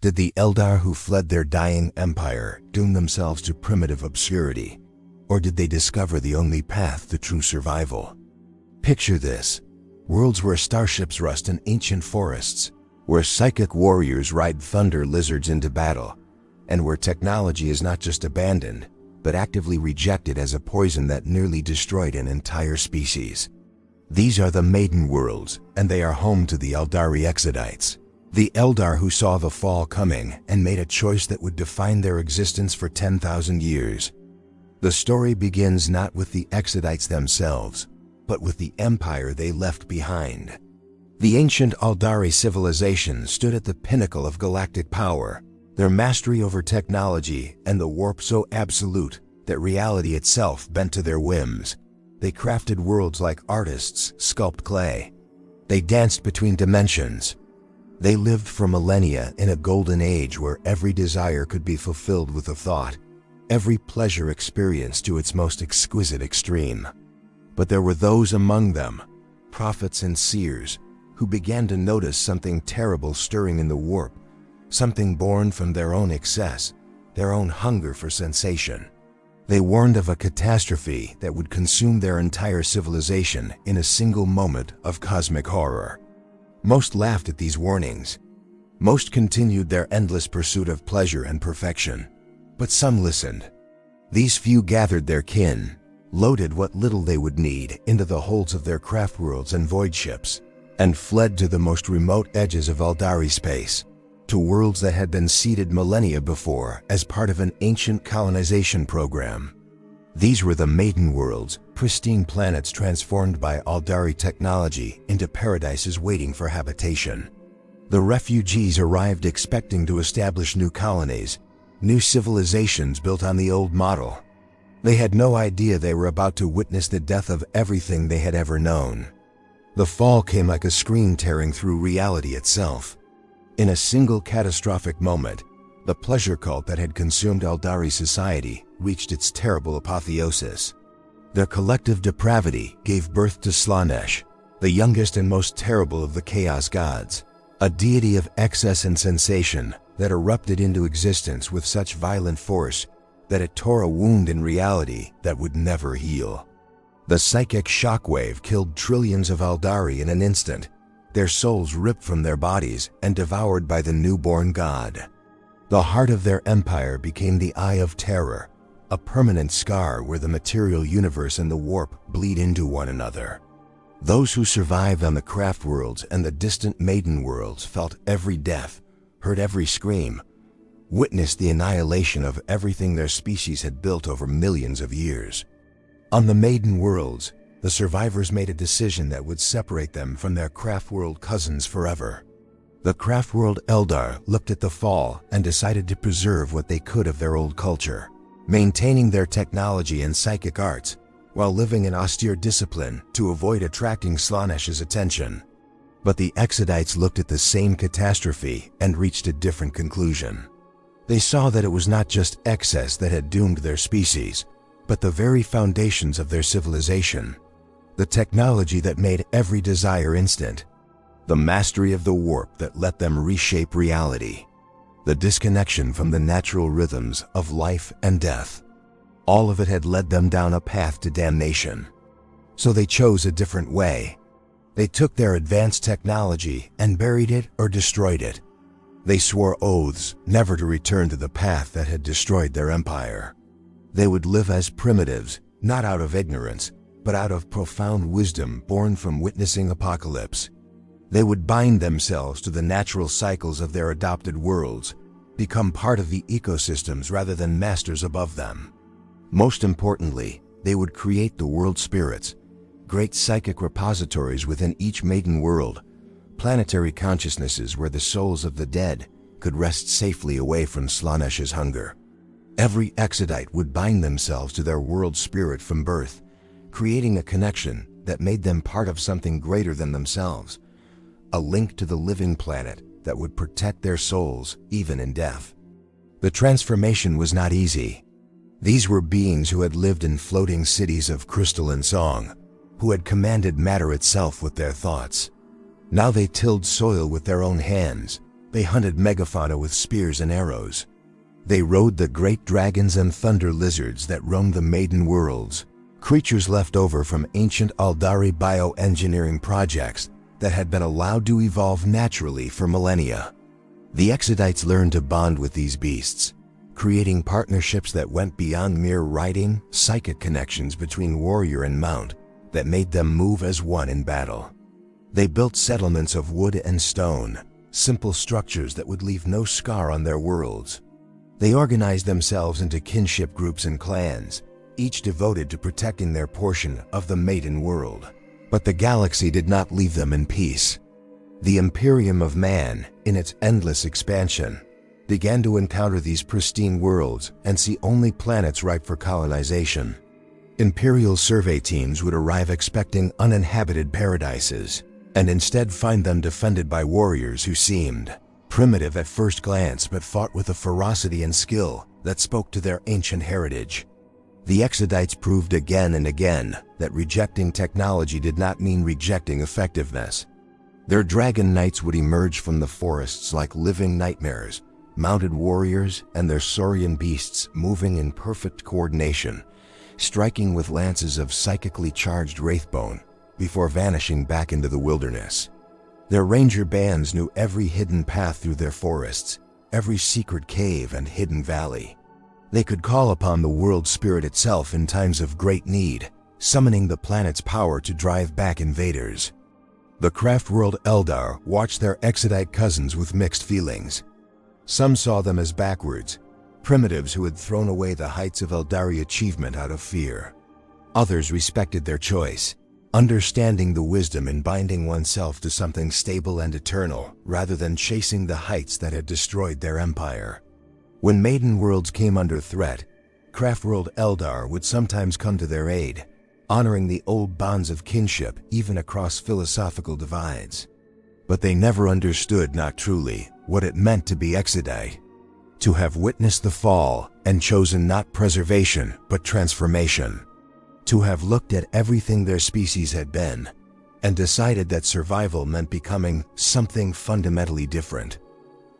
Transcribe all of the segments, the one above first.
Did the Eldar who fled their dying empire doom themselves to primitive obscurity, or did they discover the only path to true survival? Picture this: worlds where starships rust in ancient forests, where psychic warriors ride thunder lizards into battle, and where technology is not just abandoned, but actively rejected as a poison that nearly destroyed an entire species. These are the Maiden Worlds, and they are home to the Aeldari Exodites, the Eldar who saw the fall coming and made a choice that would define their existence for 10,000 years. The story begins not with the Exodites themselves, but with the empire they left behind. The ancient Aeldari civilization stood at the pinnacle of galactic power, their mastery over technology and the warp so absolute that reality itself bent to their whims. They crafted worlds like artists sculpt clay. They danced between dimensions. They lived for millennia in a golden age where every desire could be fulfilled with a thought, every pleasure experienced to its most exquisite extreme. But there were those among them, prophets and seers, who began to notice something terrible stirring in the warp, something born from their own excess, their own hunger for sensation. They warned of a catastrophe that would consume their entire civilization in a single moment of cosmic horror. Most laughed at these warnings. Most continued their endless pursuit of pleasure and perfection. But some listened. These few gathered their kin, loaded what little they would need into the holds of their craft worlds and void ships, and fled to the most remote edges of Aeldari space, to worlds that had been seeded millennia before as part of an ancient colonization program. These were the Maiden Worlds, pristine planets transformed by Aeldari technology into paradises waiting for habitation. The refugees arrived expecting to establish new colonies, new civilizations built on the old model. They had no idea they were about to witness the death of everything they had ever known. The fall came like a scream tearing through reality itself. In a single catastrophic moment, the pleasure cult that had consumed Aeldari society reached its terrible apotheosis. Their collective depravity gave birth to Slaanesh, the youngest and most terrible of the Chaos Gods, a deity of excess and sensation that erupted into existence with such violent force that it tore a wound in reality that would never heal. The psychic shockwave killed trillions of Aeldari in an instant, their souls ripped from their bodies and devoured by the newborn god. The heart of their empire became the Eye of Terror, a permanent scar where the material universe and the warp bleed into one another. Those who survived on the craft worlds and the distant Maiden Worlds felt every death, heard every scream, witnessed the annihilation of everything their species had built over millions of years. On the Maiden Worlds, the survivors made a decision that would separate them from their craft world cousins forever. The craft world Eldar looked at the fall and decided to preserve what they could of their old culture, maintaining their technology and psychic arts, while living in austere discipline to avoid attracting Slaanesh's attention. But the Exodites looked at the same catastrophe and reached a different conclusion. They saw that it was not just excess that had doomed their species, but the very foundations of their civilization. The technology that made every desire instant. The mastery of the warp that let them reshape reality. The disconnection from the natural rhythms of life and death. All of it had led them down a path to damnation. So they chose a different way. They took their advanced technology and buried it or destroyed it. They swore oaths never to return to the path that had destroyed their empire. They would live as primitives, not out of ignorance, but out of profound wisdom born from witnessing apocalypse. They would bind themselves to the natural cycles of their adopted worlds, become part of the ecosystems rather than masters above them. Most importantly, they would create the world spirits, great psychic repositories within each Maiden World, planetary consciousnesses where the souls of the dead could rest safely away from Slaanesh's hunger. Every Exodite would bind themselves to their world spirit from birth, creating a connection that made them part of something greater than themselves, a link to the living planet that would protect their souls even in death. The transformation was not easy. These were beings who had lived in floating cities of crystal and song, who had commanded matter itself with their thoughts. Now they tilled soil with their own hands, They hunted megafauna with spears and arrows. They rode the great dragons and thunder lizards that roamed the Maiden Worlds, creatures left over from ancient Aeldari bioengineering projects that had been allowed to evolve naturally for millennia. The Exodites learned to bond with these beasts, creating partnerships that went beyond mere riding, psychic connections between warrior and mount that made them move as one in battle. They built settlements of wood and stone, simple structures that would leave no scar on their worlds. They organized themselves into kinship groups and clans, each devoted to protecting their portion of the Maiden World. But the galaxy did not leave them in peace. The Imperium of Man, in its endless expansion, began to encounter these pristine worlds and see only planets ripe for colonization. Imperial survey teams would arrive expecting uninhabited paradises, and instead find them defended by warriors who seemed primitive at first glance but fought with a ferocity and skill that spoke to their ancient heritage. The Exodites proved again and again that rejecting technology did not mean rejecting effectiveness. Their dragon knights would emerge from the forests like living nightmares, mounted warriors and their saurian beasts moving in perfect coordination, striking with lances of psychically charged wraithbone before vanishing back into the wilderness. Their ranger bands knew every hidden path through their forests, every secret cave and hidden valley. They could call upon the world spirit itself in times of great need, summoning the planet's power to drive back invaders. The craft world Eldar watched their Exodite cousins with mixed feelings. Some saw them as backwards, primitives who had thrown away the heights of Aeldari achievement out of fear. Others respected their choice, understanding the wisdom in binding oneself to something stable and eternal rather than chasing the heights that had destroyed their empire. When Maiden Worlds came under threat, Craftworld Eldar would sometimes come to their aid, honoring the old bonds of kinship even across philosophical divides. But they never understood, not truly, what it meant to be Exodite, to have witnessed the fall and chosen not preservation but transformation, to have looked at everything their species had been and decided that survival meant becoming something fundamentally different.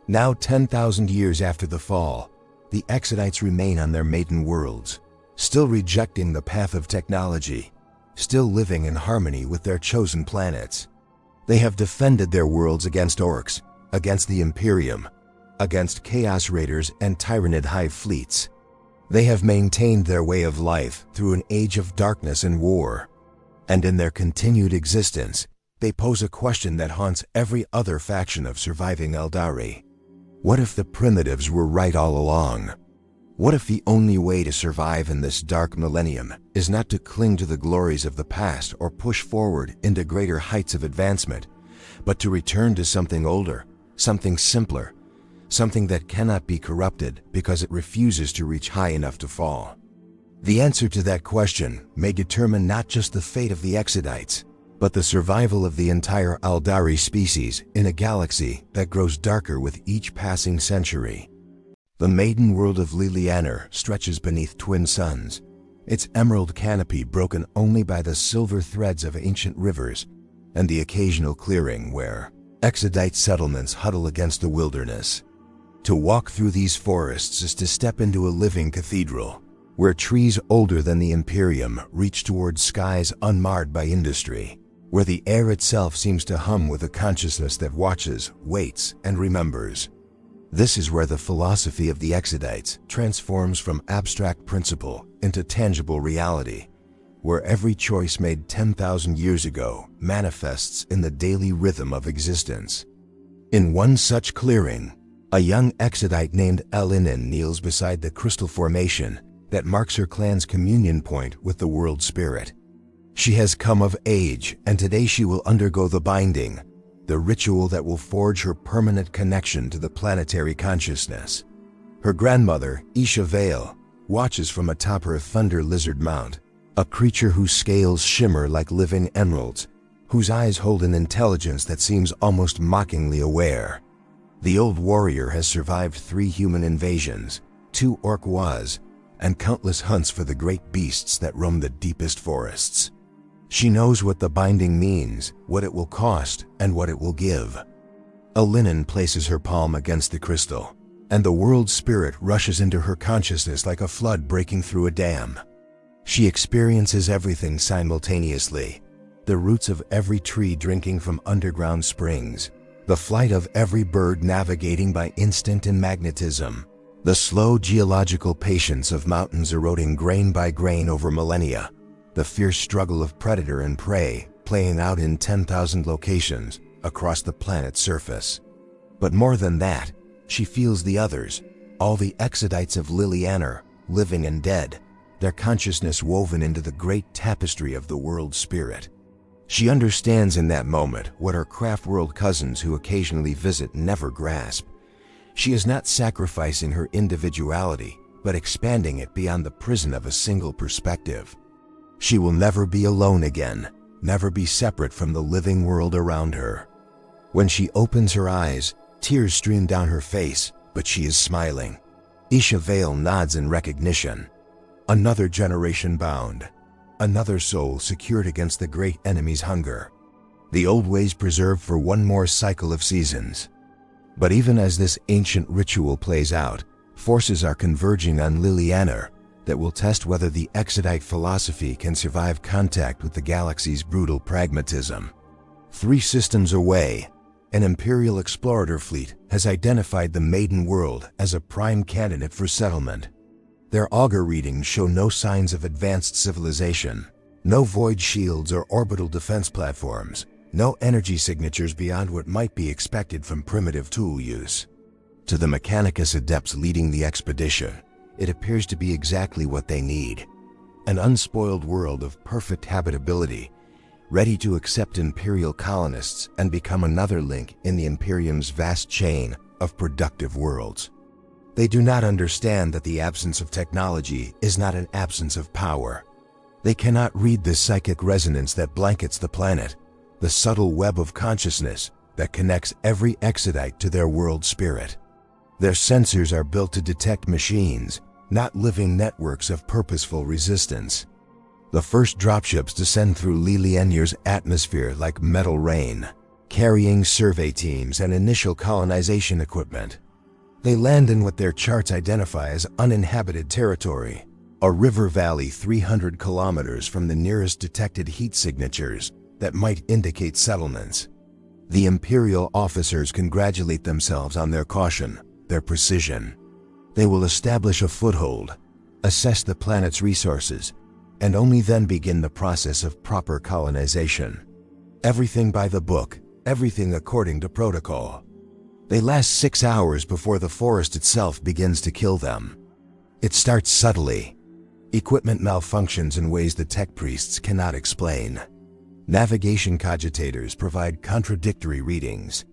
Now 10,000 years after the fall, the Exodites remain on their Maiden Worlds, still rejecting the path of technology, still living in harmony with their chosen planets. They have defended their worlds against Orks, against the Imperium, against Chaos Raiders and Tyranid hive fleets. They have maintained their way of life through an age of darkness and war. And in their continued existence, they pose a question that haunts every other faction of surviving Aeldari. What if the primitives were right all along? What if the only way to survive in this dark millennium is not to cling to the glories of the past or push forward into greater heights of advancement, but to return to something older, something simpler, something that cannot be corrupted because it refuses to reach high enough to fall? The answer to that question may determine not just the fate of the Exodites, but the survival of the entire Aeldari species in a galaxy that grows darker with each passing century. The Maiden World of Lilianer stretches beneath twin suns, its emerald canopy broken only by the silver threads of ancient rivers and the occasional clearing where Exodite settlements huddle against the wilderness. To walk through these forests is to step into a living cathedral, where trees older than the Imperium reach towards skies unmarred by industry, where the air itself seems to hum with a consciousness that watches, waits, and remembers. This is where the philosophy of the Exodites transforms from abstract principle into tangible reality, where every choice made 10,000 years ago manifests in the daily rhythm of existence. In one such clearing, a young Exodite named Elinin kneels beside the crystal formation that marks her clan's communion point with the world spirit. She has come of age, and today she will undergo the binding, the ritual that will forge her permanent connection to the planetary consciousness. Her grandmother, Isha Vale, watches from atop her thunder lizard mount, a creature whose scales shimmer like living emeralds, whose eyes hold an intelligence that seems almost mockingly aware. The old warrior has survived 3 human invasions, 2 orc wars, and countless hunts for the great beasts that roam the deepest forests. She knows what the binding means, what it will cost, and what it will give. Elinen places her palm against the crystal, and the world spirit rushes into her consciousness like a flood breaking through a dam. She experiences everything simultaneously: the roots of every tree drinking from underground springs, the flight of every bird navigating by instinct and magnetism, the slow geological patience of mountains eroding grain by grain over millennia, the fierce struggle of predator and prey playing out in 10,000 locations across the planet's surface. But more than that, she feels the others, all the Exodites of Lilianer, living and dead, their consciousness woven into the great tapestry of the world spirit. She understands in that moment what her craft world cousins who occasionally visit never grasp. She is not sacrificing her individuality, but expanding it beyond the prison of a single perspective. She will never be alone again, never be separate from the living world around her. When she opens her eyes, tears stream down her face, but she is smiling. Isha Vale nods in recognition. Another generation bound. Another soul secured against the great enemy's hunger. The old ways preserved for one more cycle of seasons. But even as this ancient ritual plays out, forces are converging on Lilianer that will test whether the Exodite philosophy can survive contact with the galaxy's brutal pragmatism. 3 systems away, an Imperial explorer fleet has identified the Maiden World as a prime candidate for settlement. Their augur readings show no signs of advanced civilization, no void shields or orbital defense platforms, no energy signatures beyond what might be expected from primitive tool use. To the Mechanicus adepts leading the expedition, it appears to be exactly what they need: an unspoiled world of perfect habitability, ready to accept Imperial colonists and become another link in the Imperium's vast chain of productive worlds. They do not understand that the absence of technology is not an absence of power. They cannot read the psychic resonance that blankets the planet, the subtle web of consciousness that connects every Exodite to their world spirit. Their sensors are built to detect machines, not living networks of purposeful resistance. The first dropships descend through Lilienier's atmosphere like metal rain, carrying survey teams and initial colonization equipment. They land in what their charts identify as uninhabited territory, a river valley 300 kilometers from the nearest detected heat signatures that might indicate settlements. The Imperial officers congratulate themselves on their caution, their precision. They will establish a foothold, assess the planet's resources, and only then begin the process of proper colonization. Everything by the book, everything according to protocol. They last 6 hours before the forest itself begins to kill them. It starts subtly. Equipment malfunctions in ways the tech priests cannot explain. Navigation cogitators provide contradictory readings.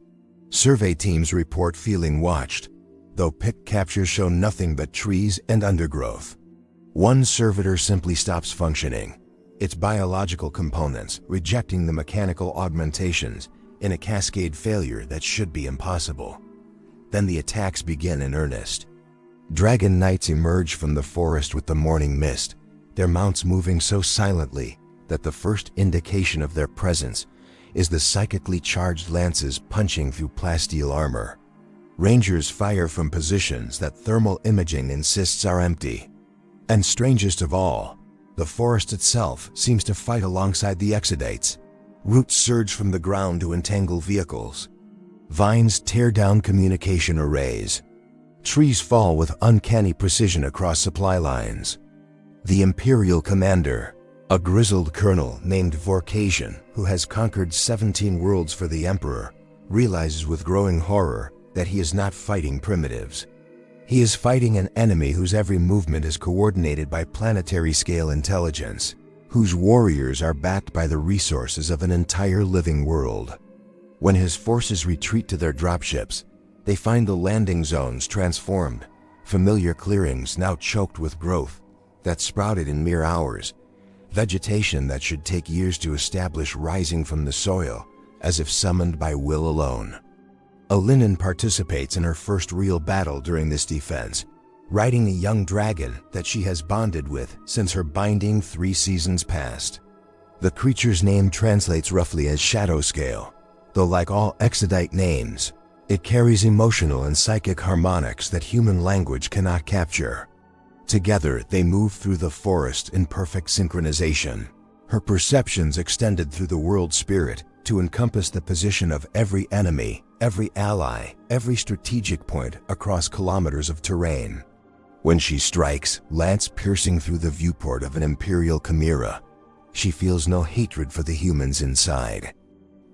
Survey teams report feeling watched, though pick captures show nothing but trees and undergrowth. One servitor simply stops functioning, its biological components rejecting the mechanical augmentations in a cascade failure that should be impossible. Then the attacks begin in earnest. Dragon Knights emerge from the forest with the morning mist, their mounts moving so silently that the first indication of their presence is the psychically charged lances punching through plasteel armor. Rangers fire from positions that thermal imaging insists are empty. And strangest of all, the forest itself seems to fight alongside the Exodites. Roots surge from the ground to entangle vehicles. Vines tear down communication arrays. Trees fall with uncanny precision across supply lines. The Imperial commander, a grizzled colonel named Vorkasian, who has conquered 17 worlds for the Emperor, realizes with growing horror that he is not fighting primitives. He is fighting an enemy whose every movement is coordinated by planetary-scale intelligence, whose warriors are backed by the resources of an entire living world. When his forces retreat to their dropships, they find the landing zones transformed, familiar clearings now choked with growth that sprouted in mere hours, vegetation that should take years to establish rising from the soil, as if summoned by will alone. Elinen participates in her first real battle during this defense, riding a young dragon that she has bonded with since her binding 3 seasons past. The creature's name translates roughly as Shadow Scale, though like all Exodite names, It carries emotional and psychic harmonics that human language cannot capture. Together, they move through the forest in perfect synchronization. Her perceptions extended through the world spirit to encompass the position of every enemy, every ally, every strategic point across kilometers of terrain. When she strikes, lance piercing through the viewport of an Imperial chimera, she feels no hatred for the humans inside.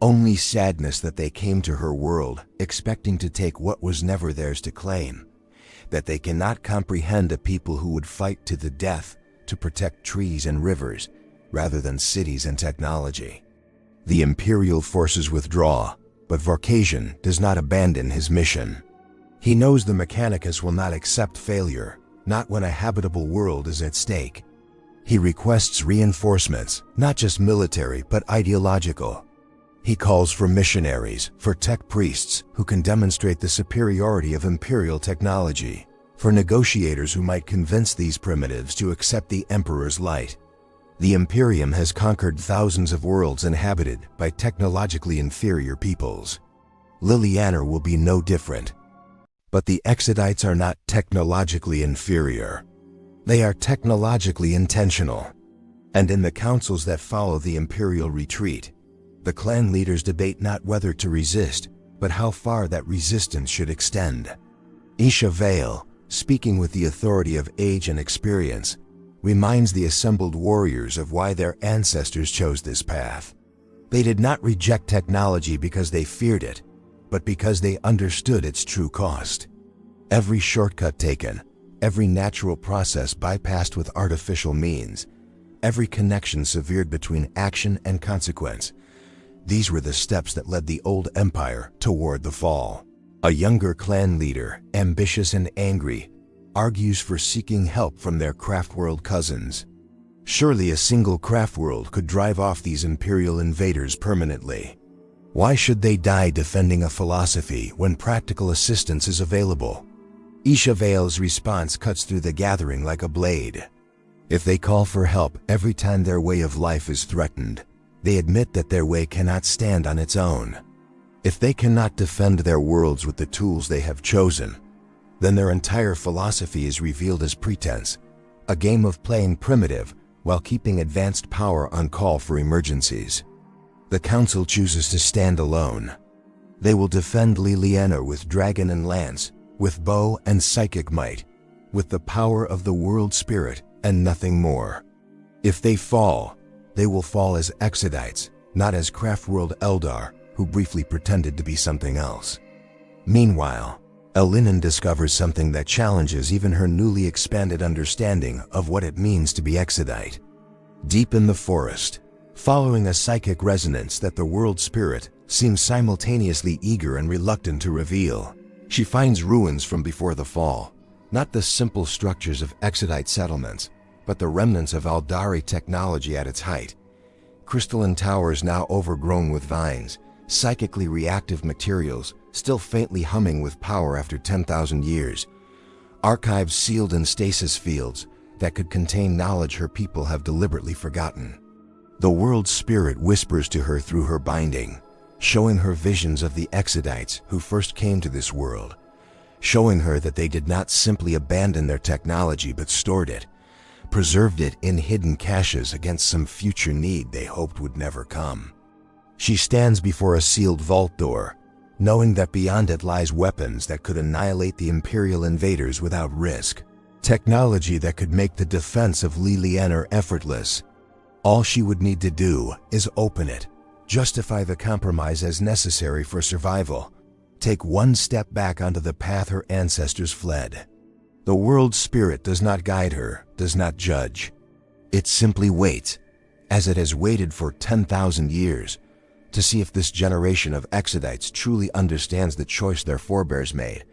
Only sadness that they came to her world expecting to take what was never theirs to claim, that they cannot comprehend a people who would fight to the death to protect trees and rivers rather than cities and technology. The Imperial forces withdraw, but Vorkasian does not abandon his mission. He knows the Mechanicus will not accept failure, not when a habitable world is at stake. He requests reinforcements, not just military but ideological. He calls for missionaries, for tech priests who can demonstrate the superiority of Imperial technology, for negotiators who might convince these primitives to accept the Emperor's light. The Imperium has conquered thousands of worlds inhabited by technologically inferior peoples. Liliana will be no different. But the Exodites are not technologically inferior. They are technologically intentional. And in the councils that follow the Imperial retreat, the clan leaders debate not whether to resist, but how far that resistance should extend. Isha Vale, speaking with the authority of age and experience, reminds the assembled warriors of why their ancestors chose this path. They did not reject technology because they feared it, but because they understood its true cost. Every shortcut taken, every natural process bypassed with artificial means, every connection severed between action and consequence, these were the steps that led the old empire toward the fall. A younger clan leader, ambitious and angry, argues for seeking help from their craftworld cousins. Surely a single craftworld could drive off these Imperial invaders permanently. Why should they die defending a philosophy when practical assistance is available? Isha Vale's response cuts through the gathering like a blade. If they call for help every time their way of life is threatened, they admit that their way cannot stand on its own. If they cannot defend their worlds with the tools they have chosen, then their entire philosophy is revealed as pretense, a game of playing primitive while keeping advanced power on call for emergencies. The council chooses to stand alone. They will defend Liliana with dragon and lance, with bow and psychic might, with the power of the world spirit and nothing more. If they fall, they will fall as Exodites, not as craftworld Eldar who briefly pretended to be something else. Meanwhile, Elinen discovers something that challenges even her newly expanded understanding of what it means to be Exodite. Deep in the forest, following a psychic resonance that the world spirit seems simultaneously eager and reluctant to reveal, she finds ruins from before the fall, not the simple structures of Exodite settlements, but the remnants of Aeldari technology at its height. Crystalline towers now overgrown with vines, psychically reactive materials still faintly humming with power after 10,000 years, archives sealed in stasis fields that could contain knowledge her people have deliberately forgotten. The world spirit whispers to her through her binding, showing her visions of the Exodites who first came to this world, showing her that they did not simply abandon their technology but stored it, preserved it in hidden caches against some future need they hoped would never come. She stands before a sealed vault door, knowing that beyond it lies weapons that could annihilate the Imperial invaders without risk, technology that could make the defense of Liliana effortless. All she would need to do is open it, justify the compromise as necessary for survival, take one step back onto the path her ancestors fled. The world spirit does not guide her, does not judge. It simply waits, as it has waited for 10,000 years, to see if this generation of Exodites truly understands the choice their forebears made,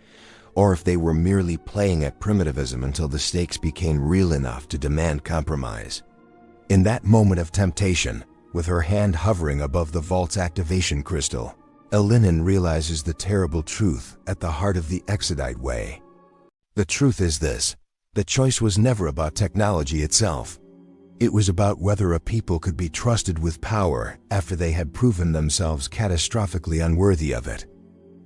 or if they were merely playing at primitivism until the stakes became real enough to demand compromise. In that moment of temptation, with her hand hovering above the vault's activation crystal, Elinen realizes the terrible truth at the heart of the Exodite way. The truth is this: the choice was never about technology itself. It was about whether a people could be trusted with power after they had proven themselves catastrophically unworthy of it.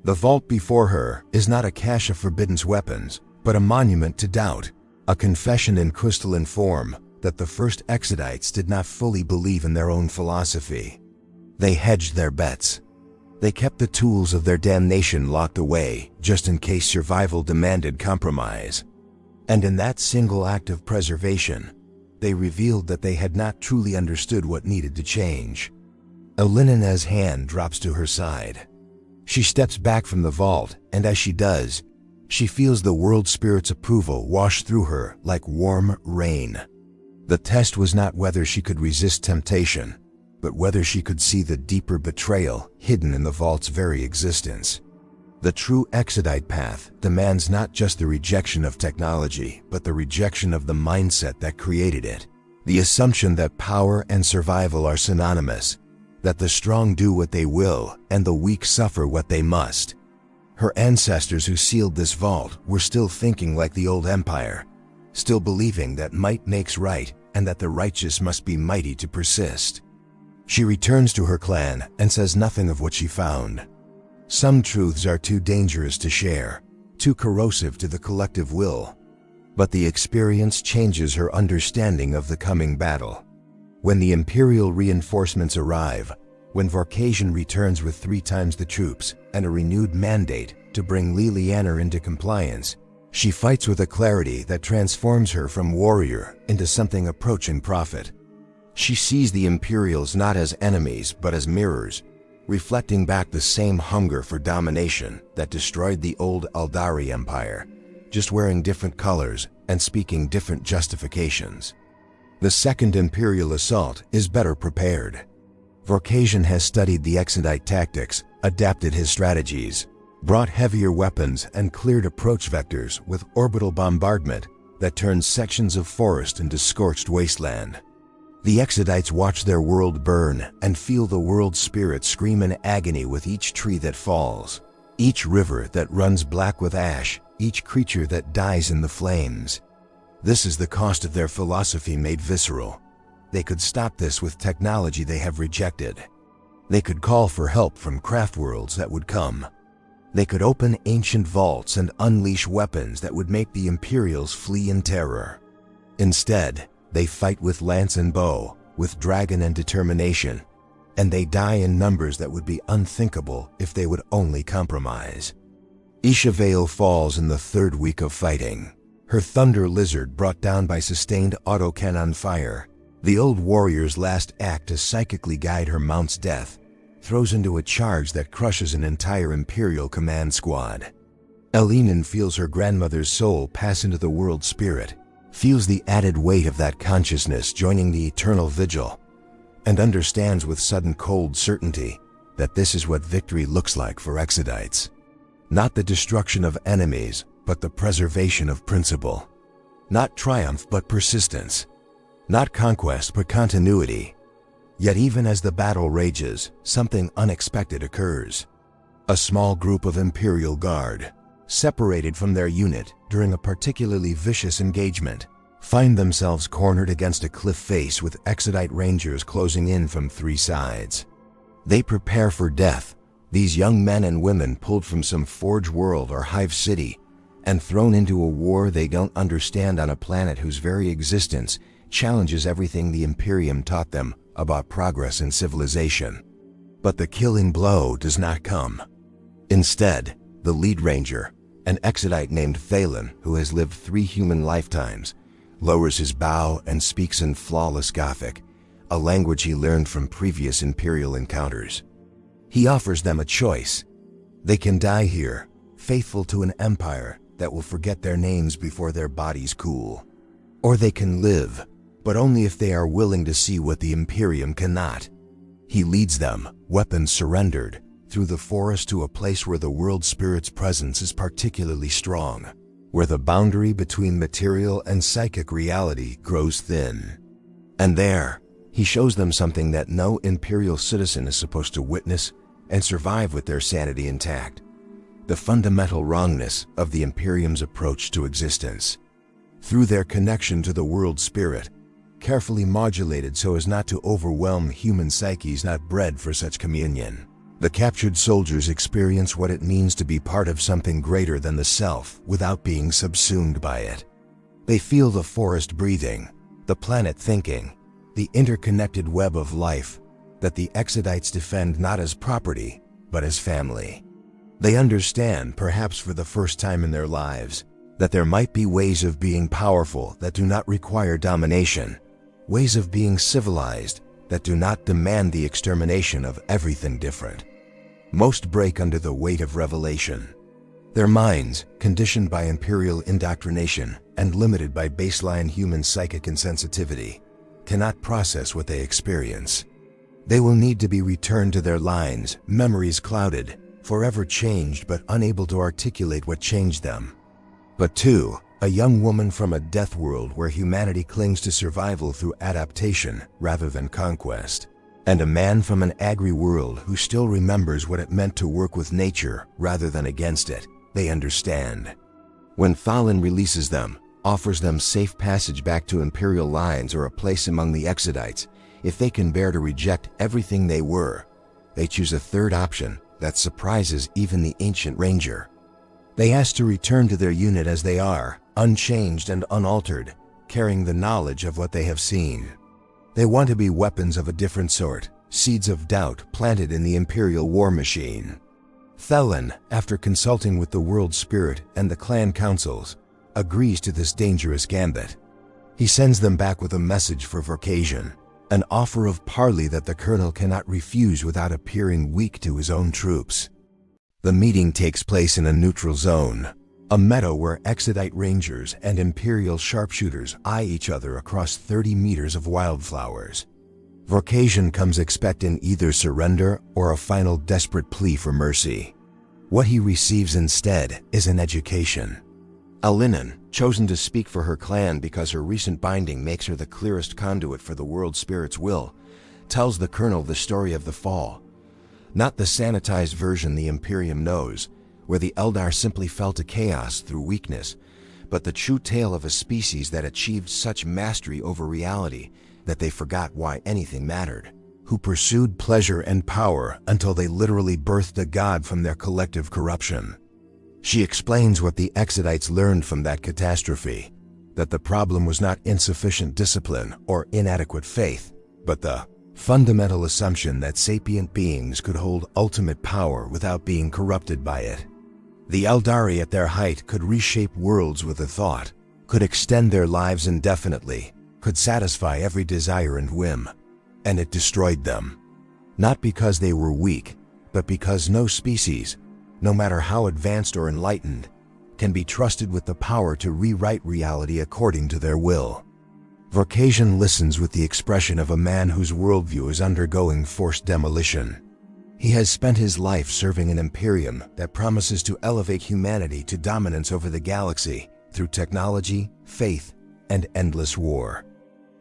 The vault before her is not a cache of forbidden weapons, but a monument to doubt, a confession in crystalline form that the first Exodites did not fully believe in their own philosophy. They hedged their bets. They kept the tools of their damnation locked away just in case survival demanded compromise. And in that single act of preservation, they revealed that they had not truly understood what needed to change. Elina's hand drops to her side. She steps back from the vault, and as she does, she feels the world spirit's approval wash through her like warm rain. The test was not whether she could resist temptation, but whether she could see the deeper betrayal hidden in the vault's very existence. The true Exodite path demands not just the rejection of technology, but the rejection of the mindset that created it. The assumption that power and survival are synonymous, that the strong do what they will and the weak suffer what they must. Her ancestors who sealed this vault were still thinking like the old empire, still believing that might makes right and that the righteous must be mighty to persist. She returns to her clan and says nothing of what she found. Some truths are too dangerous to share, too corrosive to the collective will. But the experience changes her understanding of the coming battle. When the Imperial reinforcements arrive, when Vorkasian returns with 3 times the troops and a renewed mandate to bring Liliana into compliance, she fights with a clarity that transforms her from warrior into something approaching prophet. She sees the Imperials not as enemies but as mirrors, reflecting back the same hunger for domination that destroyed the old Aeldari Empire, just wearing different colors and speaking different justifications. The second Imperial assault is better prepared. Vorkasian has studied the Exodite tactics, adapted his strategies, brought heavier weapons and cleared approach vectors with orbital bombardment that turns sections of forest into scorched wasteland. The Exodites watch their world burn and feel the world spirit scream in agony with each tree that falls, each river that runs black with ash, each creature that dies in the flames. This is the cost of their philosophy made visceral. They could stop this with technology they have rejected. They could call for help from craft worlds that would come. They could open ancient vaults and unleash weapons that would make the Imperials flee in terror. Instead, they fight with lance and bow, with dragon and determination, and they die in numbers that would be unthinkable if they would only compromise. Ishavale falls in the 3rd week of fighting, her thunder lizard brought down by sustained autocannon fire. The old warrior's last act to psychically guide her mount's death throws into a charge that crushes an entire Imperial command squad. Elina feels her grandmother's soul pass into the world spirit, feels the added weight of that consciousness joining the eternal vigil, and understands with sudden cold certainty that this is what victory looks like for Exodites. Not the destruction of enemies, but the preservation of principle. Not triumph, but persistence. Not conquest, but continuity. Yet even as the battle rages, something unexpected occurs. A small group of Imperial Guard, separated from their unit during a particularly vicious engagement, find themselves cornered against a cliff face with Exodite Rangers closing in from 3 sides. They prepare for death, these young men and women pulled from some Forge world or Hive city and thrown into a war they don't understand on a planet whose very existence challenges everything the Imperium taught them about progress and civilization. But the killing blow does not come. Instead, the lead ranger, an Exodite named Thalen who has lived 3 human lifetimes, lowers his bow and speaks in flawless Gothic, a language he learned from previous Imperial encounters. He offers them a choice. They can die here, faithful to an empire that will forget their names before their bodies cool. Or they can live, but only if they are willing to see what the Imperium cannot. He leads them, weapons surrendered, through the forest to a place where the world spirit's presence is particularly strong, where the boundary between material and psychic reality grows thin. And there, he shows them something that no Imperial citizen is supposed to witness and survive with their sanity intact: the fundamental wrongness of the Imperium's approach to existence. Through their connection to the world spirit, carefully modulated so as not to overwhelm human psyches not bred for such communion, The captured soldiers experience what it means to be part of something greater than the self without being subsumed by it. They feel the forest breathing, the planet thinking, the interconnected web of life that the Exodites defend not as property, but as family. They understand, perhaps for the first time in their lives, that there might be ways of being powerful that do not require domination, ways of being civilized that do not demand the extermination of everything different. Most break under the weight of revelation. Their minds, conditioned by imperial indoctrination and limited by baseline human psychic insensitivity, cannot process what they experience. They will need to be returned to their lines, memories clouded, forever changed but unable to articulate what changed them. But two, a young woman from a death world where humanity clings to survival through adaptation rather than conquest, and a man from an agri world who still remembers what it meant to work with nature rather than against it. They understand. When Thalin releases them, offers them safe passage back to Imperial lines or a place among the Exodites, if they can bear to reject everything they were, they choose a third option that surprises even the ancient ranger. They ask to return to their unit as they are, unchanged and unaltered, carrying the knowledge of what they have seen. They want to be weapons of a different sort, seeds of doubt planted in the Imperial war machine. Thalin, after consulting with the World Spirit and the clan councils, agrees to this dangerous gambit. He sends them back with a message for Vorkasian, an offer of parley that the colonel cannot refuse without appearing weak to his own troops. The meeting takes place in a neutral zone, a meadow where Exodite rangers and Imperial sharpshooters eye each other across 30 meters of wildflowers. Vorkasian comes expecting either surrender or a final desperate plea for mercy. What he receives instead is an education. Alinen, chosen to speak for her clan because her recent binding makes her the clearest conduit for the World Spirit's will, tells the colonel the story of the fall. Not the sanitized version the Imperium knows, where the Eldar simply fell to chaos through weakness, but the true tale of a species that achieved such mastery over reality that they forgot why anything mattered, who pursued pleasure and power until they literally birthed a god from their collective corruption. She explains what the Exodites learned from that catastrophe, that the problem was not insufficient discipline or inadequate faith, but the fundamental assumption that sapient beings could hold ultimate power without being corrupted by it. The Aeldari at their height could reshape worlds with a thought, could extend their lives indefinitely, could satisfy every desire and whim, and it destroyed them. Not because they were weak, but because no species, no matter how advanced or enlightened, can be trusted with the power to rewrite reality according to their will. Vorkasian listens with the expression of a man whose worldview is undergoing forced demolition. He has spent his life serving an Imperium that promises to elevate humanity to dominance over the galaxy through technology, faith, and endless war.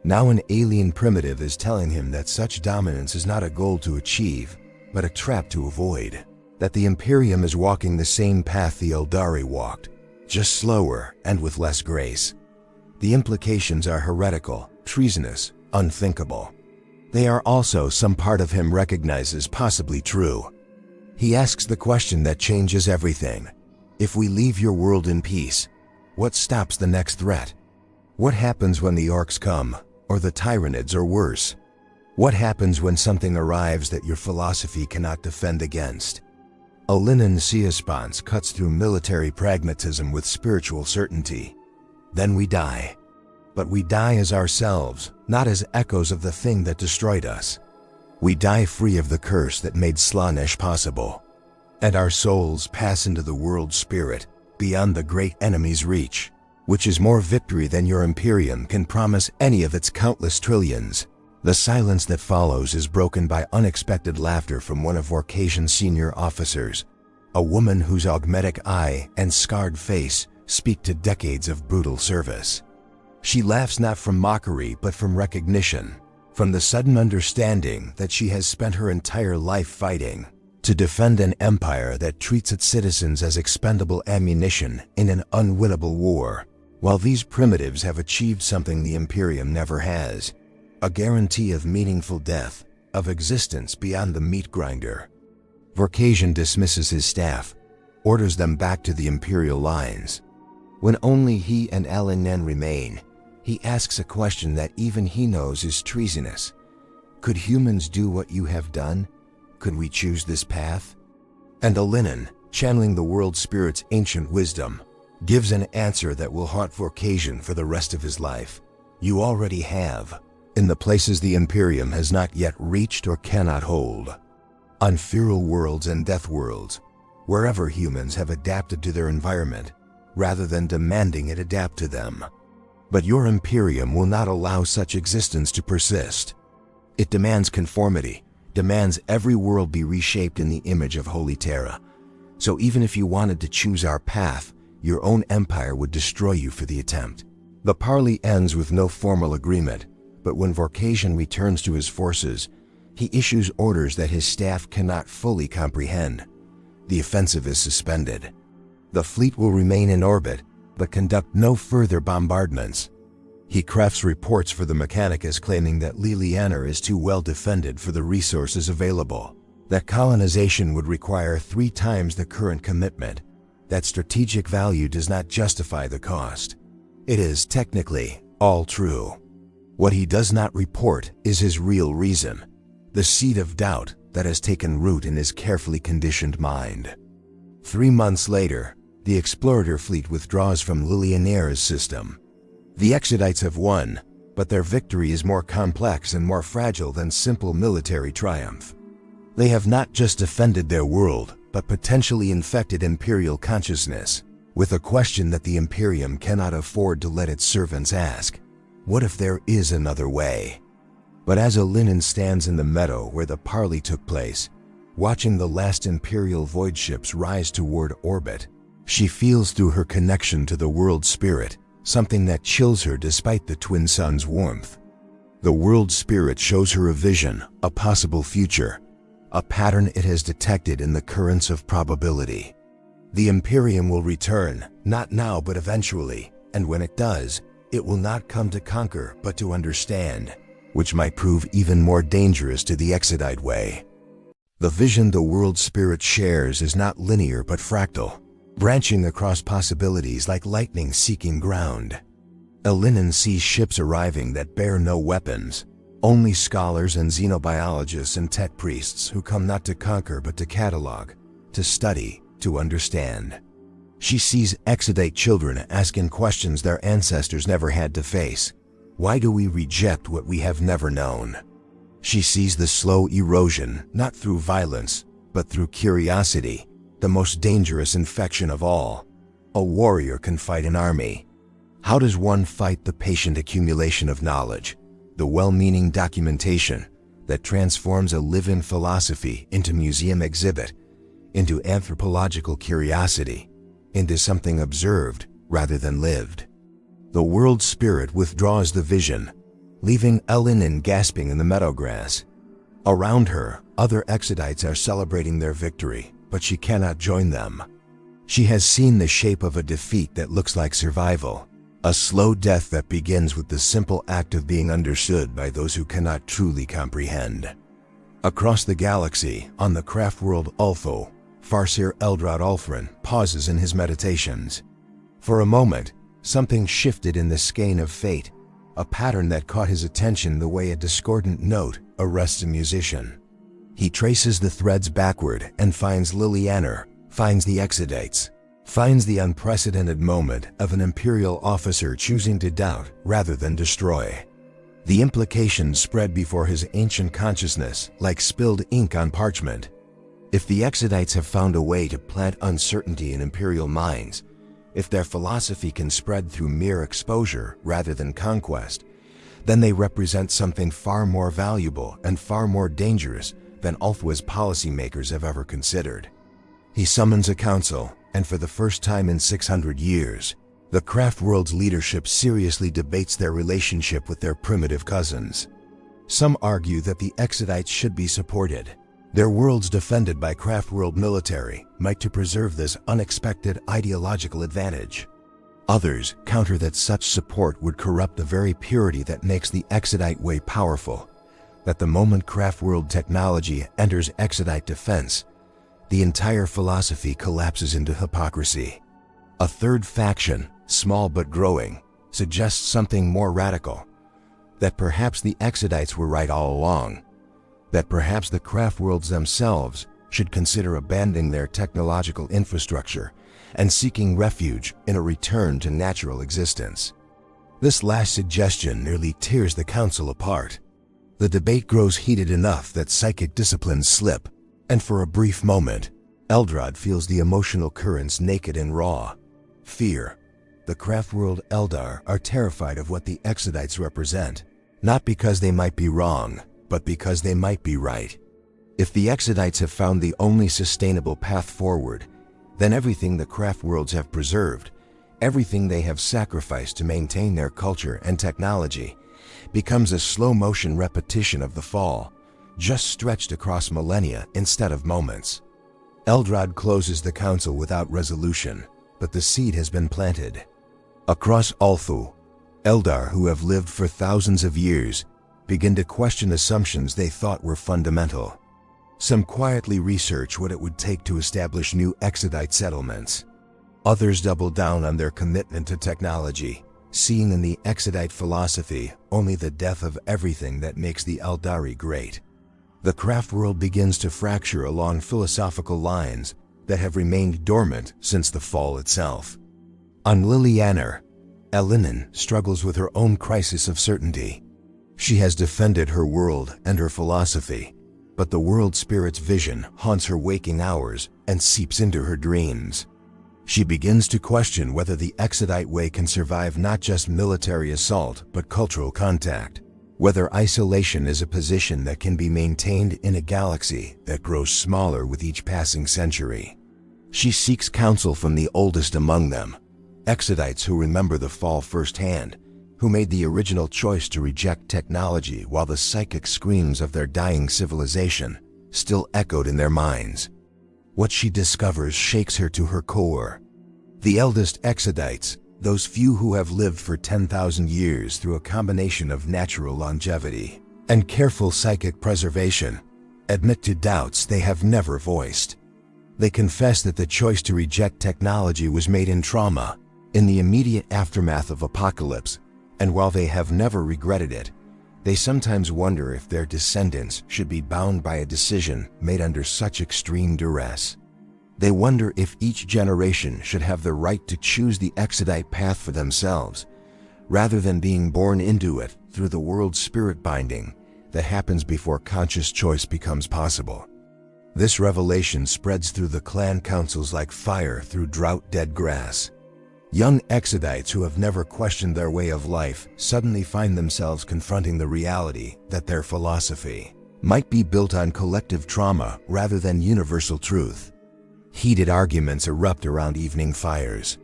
Now an alien primitive is telling him that such dominance is not a goal to achieve, but a trap to avoid. That the Imperium is walking the same path the Aeldari walked, just slower and with less grace. The implications are heretical, treasonous, unthinkable. They are also some part of him recognizes possibly true. He asks the question that changes everything. If we leave your world in peace, what stops the next threat? What happens when the Orks come, or the Tyranids, or worse? What happens when something arrives that your philosophy cannot defend against? Alinen's response cuts through military pragmatism with spiritual certainty. Then we die. But we die as ourselves, not as echoes of the thing that destroyed us. We die free of the curse that made Slaanesh possible. And our souls pass into the world spirit, beyond the great enemy's reach, which is more victory than your Imperium can promise any of its countless trillions. The silence that follows is broken by unexpected laughter from one of Vorkasian's senior officers, a woman whose augmetic eye and scarred face speak to decades of brutal service. She laughs not from mockery but from recognition, from the sudden understanding that she has spent her entire life fighting to defend an empire that treats its citizens as expendable ammunition in an unwinnable war, while these primitives have achieved something the Imperium never has. A guarantee of meaningful death, of existence beyond the meat grinder. Vorkasian dismisses his staff, orders them back to the Imperial lines. When only he and Alinen remain, he asks a question that even he knows is treasonous. Could humans do what you have done? Could we choose this path? And Alinen, channeling the world spirit's ancient wisdom, gives an answer that will haunt Vorkasian for the rest of his life. You already have, in the places the Imperium has not yet reached or cannot hold. On feral worlds and death worlds, wherever humans have adapted to their environment, rather than demanding it adapt to them. But your Imperium will not allow such existence to persist. It demands conformity, demands every world be reshaped in the image of Holy Terra. So even if you wanted to choose our path, your own empire would destroy you for the attempt. The parley ends with no formal agreement, but when Vorkasian returns to his forces, he issues orders that his staff cannot fully comprehend. The offensive is suspended. The fleet will remain in orbit, but conduct no further bombardments. He crafts reports for the Mechanicus claiming that Lilianer is too well defended for the resources available, that colonization would require 3 times the current commitment, that strategic value does not justify the cost. It is technically all true. What he does not report is his real reason, the seed of doubt that has taken root in his carefully conditioned mind. 3 months later, the explorator fleet withdraws from Lilianer's system. The Exodites have won, but their victory is more complex and more fragile than simple military triumph. They have not just defended their world, but potentially infected Imperial consciousness, with a question that the Imperium cannot afford to let its servants ask. What if there is another way? But as Alinen stands in the meadow where the parley took place, watching the last Imperial void ships rise toward orbit, she feels through her connection to the world spirit, something that chills her despite the twin sun's warmth. The world spirit shows her a vision, a possible future, a pattern it has detected in the currents of probability. The Imperium will return, not now but eventually, and when it does, it will not come to conquer but to understand, which might prove even more dangerous to the Exodite way. The vision the world spirit shares is not linear but fractal, branching across possibilities like lightning seeking ground. Alinen sees ships arriving that bear no weapons, only scholars and xenobiologists and tech priests who come not to conquer but to catalog, to study, to understand. She sees Exodite children asking questions their ancestors never had to face. Why do we reject what we have never known? She sees the slow erosion, not through violence, but through curiosity, the most dangerous infection of all. A warrior can fight an army. How does one fight the patient accumulation of knowledge, the well-meaning documentation that transforms a live-in philosophy into museum exhibit, into anthropological curiosity, into something observed rather than lived? The world spirit withdraws the vision, leaving Alinen gasping in the meadowgrass. Around her, other Exodites are celebrating their victory, but she cannot join them. She has seen the shape of a defeat that looks like survival, a slow death that begins with the simple act of being understood by those who cannot truly comprehend. Across the galaxy, on the craft world Ultho, Farseer Eldrad Ulthrin pauses in his meditations. For a moment, something shifted in the skein of fate, a pattern that caught his attention the way a discordant note arrests a musician. He traces the threads backward and finds Lilianer, finds the Exodites, finds the unprecedented moment of an Imperial officer choosing to doubt rather than destroy. The implications spread before his ancient consciousness like spilled ink on parchment. If the Exodites have found a way to plant uncertainty in Imperial minds, if their philosophy can spread through mere exposure rather than conquest, then they represent something far more valuable and far more dangerous than Ulthwa's policymakers have ever considered. He summons a council, and for the first time in 600 years, the craft world's leadership seriously debates their relationship with their primitive cousins. Some argue that the Exodites should be supported, their worlds defended by craft world military, might to preserve this unexpected ideological advantage. Others counter that such support would corrupt the very purity that makes the Exodite way powerful, that the moment craft world technology enters Exodite defense, the entire philosophy collapses into hypocrisy. A third faction, small but growing, suggests something more radical. That perhaps the Exodites were right all along. That perhaps the craft worlds themselves should consider abandoning their technological infrastructure and seeking refuge in a return to natural existence. This last suggestion nearly tears the council apart. The debate grows heated enough that psychic disciplines slip, and for a brief moment, Eldrad feels the emotional currents naked and raw. Fear. The craft world Eldar are terrified of what the Exodites represent, not because they might be wrong, but because they might be right. If the Exodites have found the only sustainable path forward, then everything the craft worlds have preserved, everything they have sacrificed to maintain their culture and technology, becomes a slow-motion repetition of the fall, just stretched across millennia instead of moments. Eldrad closes the council without resolution, but the seed has been planted. Across Ulthu, Eldar who have lived for thousands of years begin to question assumptions they thought were fundamental. Some quietly research what it would take to establish new Exodite settlements. Others double down on their commitment to technology, seeing in the Exodite philosophy only the death of everything that makes the Aeldari great. The craft world begins to fracture along philosophical lines that have remained dormant since the fall itself. On Lilianer, Elinen struggles with her own crisis of certainty. She has defended her world and her philosophy, but the world spirit's vision haunts her waking hours and seeps into her dreams. She begins to question whether the Exodite way can survive not just military assault but cultural contact, whether isolation is a position that can be maintained in a galaxy that grows smaller with each passing century. She seeks counsel from the oldest among them, Exodites who remember the fall firsthand, who made the original choice to reject technology while the psychic screams of their dying civilization still echoed in their minds. What she discovers shakes her to her core. The eldest Exodites, those few who have lived for 10,000 years through a combination of natural longevity and careful psychic preservation, admit to doubts they have never voiced. They confess that the choice to reject technology was made in trauma, in the immediate aftermath of apocalypse, and while they have never regretted it, they sometimes wonder if their descendants should be bound by a decision made under such extreme duress. They wonder if each generation should have the right to choose the Exodite path for themselves, rather than being born into it through the world's spirit binding that happens before conscious choice becomes possible. This revelation spreads through the clan councils like fire through drought-dead grass. Young Exodites who have never questioned their way of life suddenly find themselves confronting the reality that their philosophy might be built on collective trauma rather than universal truth. Heated arguments erupt around evening fires.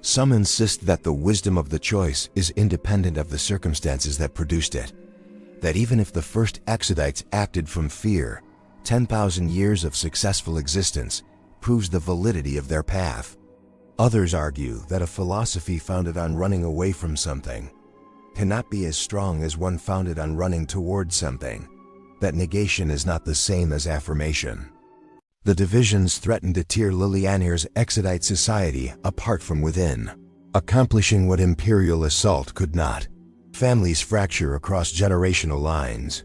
Some insist that the wisdom of the choice is independent of the circumstances that produced it, that even if the first Exodites acted from fear, 10,000 years of successful existence proves the validity of their path. Others argue that a philosophy founded on running away from something cannot be as strong as one founded on running toward something, that negation is not the same as affirmation. The divisions threaten to tear Lilianer's Exodite society apart from within, accomplishing what imperial assault could not. Families fracture across generational lines.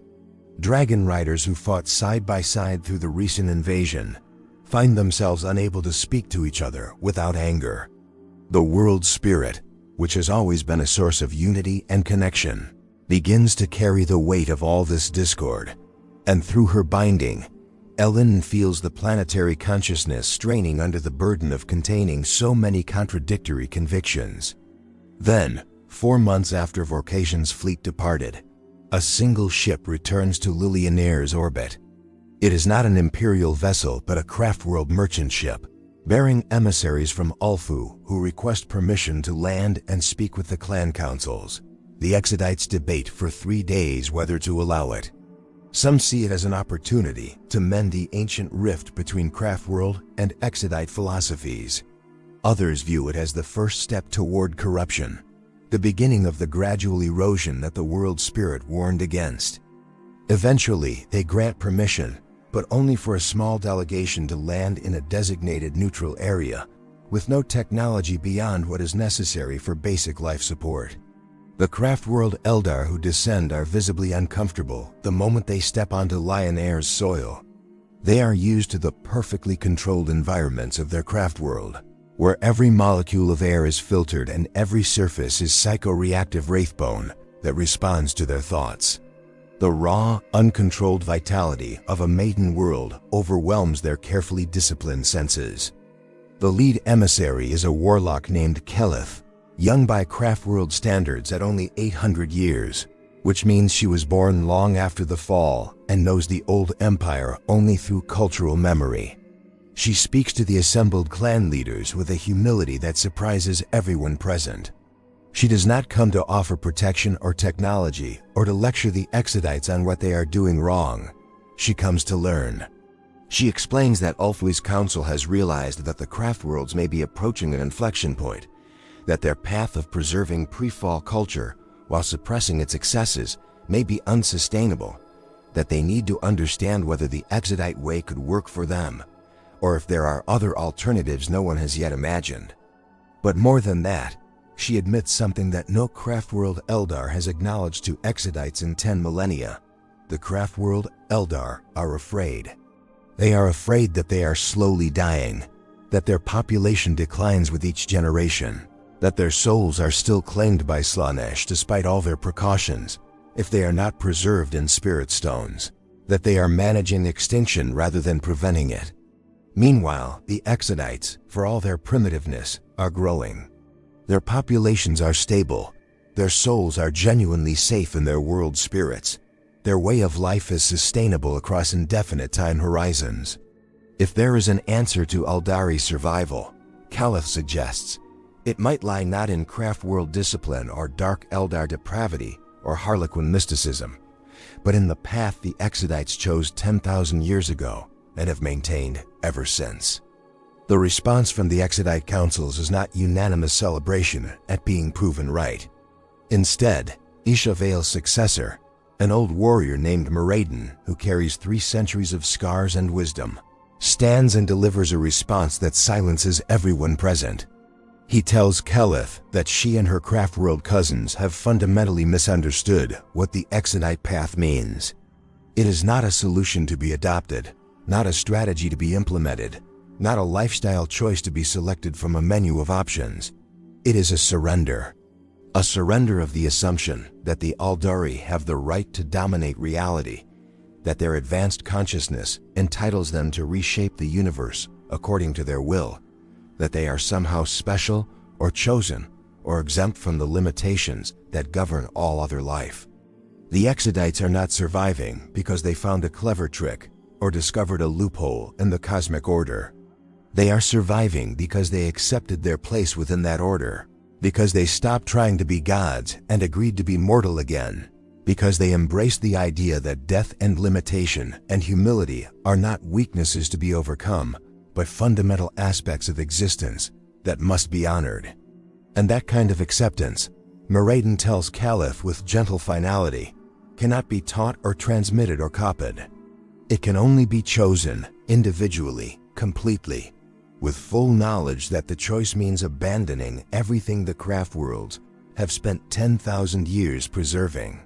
Dragon riders who fought side by side through the recent invasion find themselves unable to speak to each other without anger. The world spirit, which has always been a source of unity and connection, begins to carry the weight of all this discord, and through her binding, Elinen feels the planetary consciousness straining under the burden of containing so many contradictory convictions. Then, 4 months after Vorkasion's fleet departed, a single ship returns to Lilianer's orbit. It is not an imperial vessel but a craftworld merchant ship, bearing emissaries from Ulthu who request permission to land and speak with the clan councils. The Exodites debate for 3 days whether to allow it. Some see it as an opportunity to mend the ancient rift between craftworld and Exodite philosophies. Others view it as the first step toward corruption, the beginning of the gradual erosion that the world spirit warned against. Eventually, they grant permission, but only for a small delegation to land in a designated neutral area, with no technology beyond what is necessary for basic life support. The craft world Eldar who descend are visibly uncomfortable the moment they step onto Lion Air's soil. They are used to the perfectly controlled environments of their craft world, where every molecule of air is filtered and every surface is psychoreactive wraithbone that responds to their thoughts. The raw, uncontrolled vitality of a maiden world overwhelms their carefully disciplined senses. The lead emissary is a warlock named Kelith, young by craft world standards at only 800 years, which means she was born long after the fall and knows the old empire only through cultural memory. She speaks to the assembled clan leaders with a humility that surprises everyone present. She does not come to offer protection or technology or to lecture the Exodites on what they are doing wrong. She comes to learn. She explains that Ulthu's council has realized that the craft worlds may be approaching an inflection point, that their path of preserving pre-fall culture while suppressing its excesses may be unsustainable, that they need to understand whether the Exodite way could work for them, or if there are other alternatives no one has yet imagined. But more than that, she admits something that no craft world Eldar has acknowledged to Exodites in 10 millennia. The craft world Eldar are afraid. They are afraid that they are slowly dying, that their population declines with each generation, that their souls are still claimed by Slaanesh despite all their precautions, if they are not preserved in spirit stones, that they are managing extinction rather than preventing it. Meanwhile, the Exodites, for all their primitiveness, are growing. Their populations are stable. Their souls are genuinely safe in their world spirits. Their way of life is sustainable across indefinite time horizons. If there is an answer to Aeldari survival, Kelith suggests, it might lie not in craft world discipline or dark Eldar depravity or harlequin mysticism, but in the path the Exodites chose 10,000 years ago and have maintained ever since. The response from the Exodite councils is not unanimous celebration at being proven right. Instead, Ishavel's successor, an old warrior named Maiden, who carries 3 centuries of scars and wisdom, stands and delivers a response that silences everyone present. He tells Kelith that she and her craft world cousins have fundamentally misunderstood what the Exodite path means. It is not a solution to be adopted, not a strategy to be implemented, not a lifestyle choice to be selected from a menu of options. It is a surrender of the assumption that the Aeldari have the right to dominate reality, that their advanced consciousness entitles them to reshape the universe according to their will, that they are somehow special or chosen or exempt from the limitations that govern all other life. The Exodites are not surviving because they found a clever trick or discovered a loophole in the cosmic order. They are surviving because they accepted their place within that order, because they stopped trying to be gods and agreed to be mortal again, because they embraced the idea that death and limitation and humility are not weaknesses to be overcome, but fundamental aspects of existence that must be honored. And that kind of acceptance, Maiden tells Kelith with gentle finality, cannot be taught or transmitted or copied. It can only be chosen individually, completely, with full knowledge that the choice means abandoning everything the craft worlds have spent 10,000 years preserving.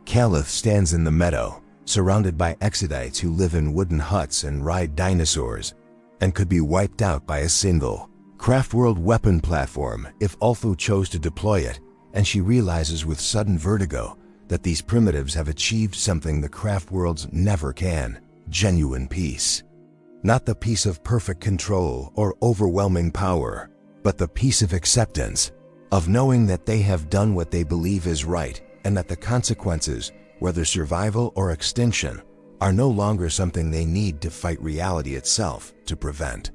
Kelith stands in the meadow, surrounded by Exodites who live in wooden huts and ride dinosaurs, and could be wiped out by a single craft world weapon platform if Ulthu chose to deploy it, and she realizes with sudden vertigo that these primitives have achieved something the craft worlds never can: genuine peace. Not the peace of perfect control or overwhelming power, but the peace of acceptance, of knowing that they have done what they believe is right and that the consequences, whether survival or extinction, are no longer something they need to fight reality itself to prevent.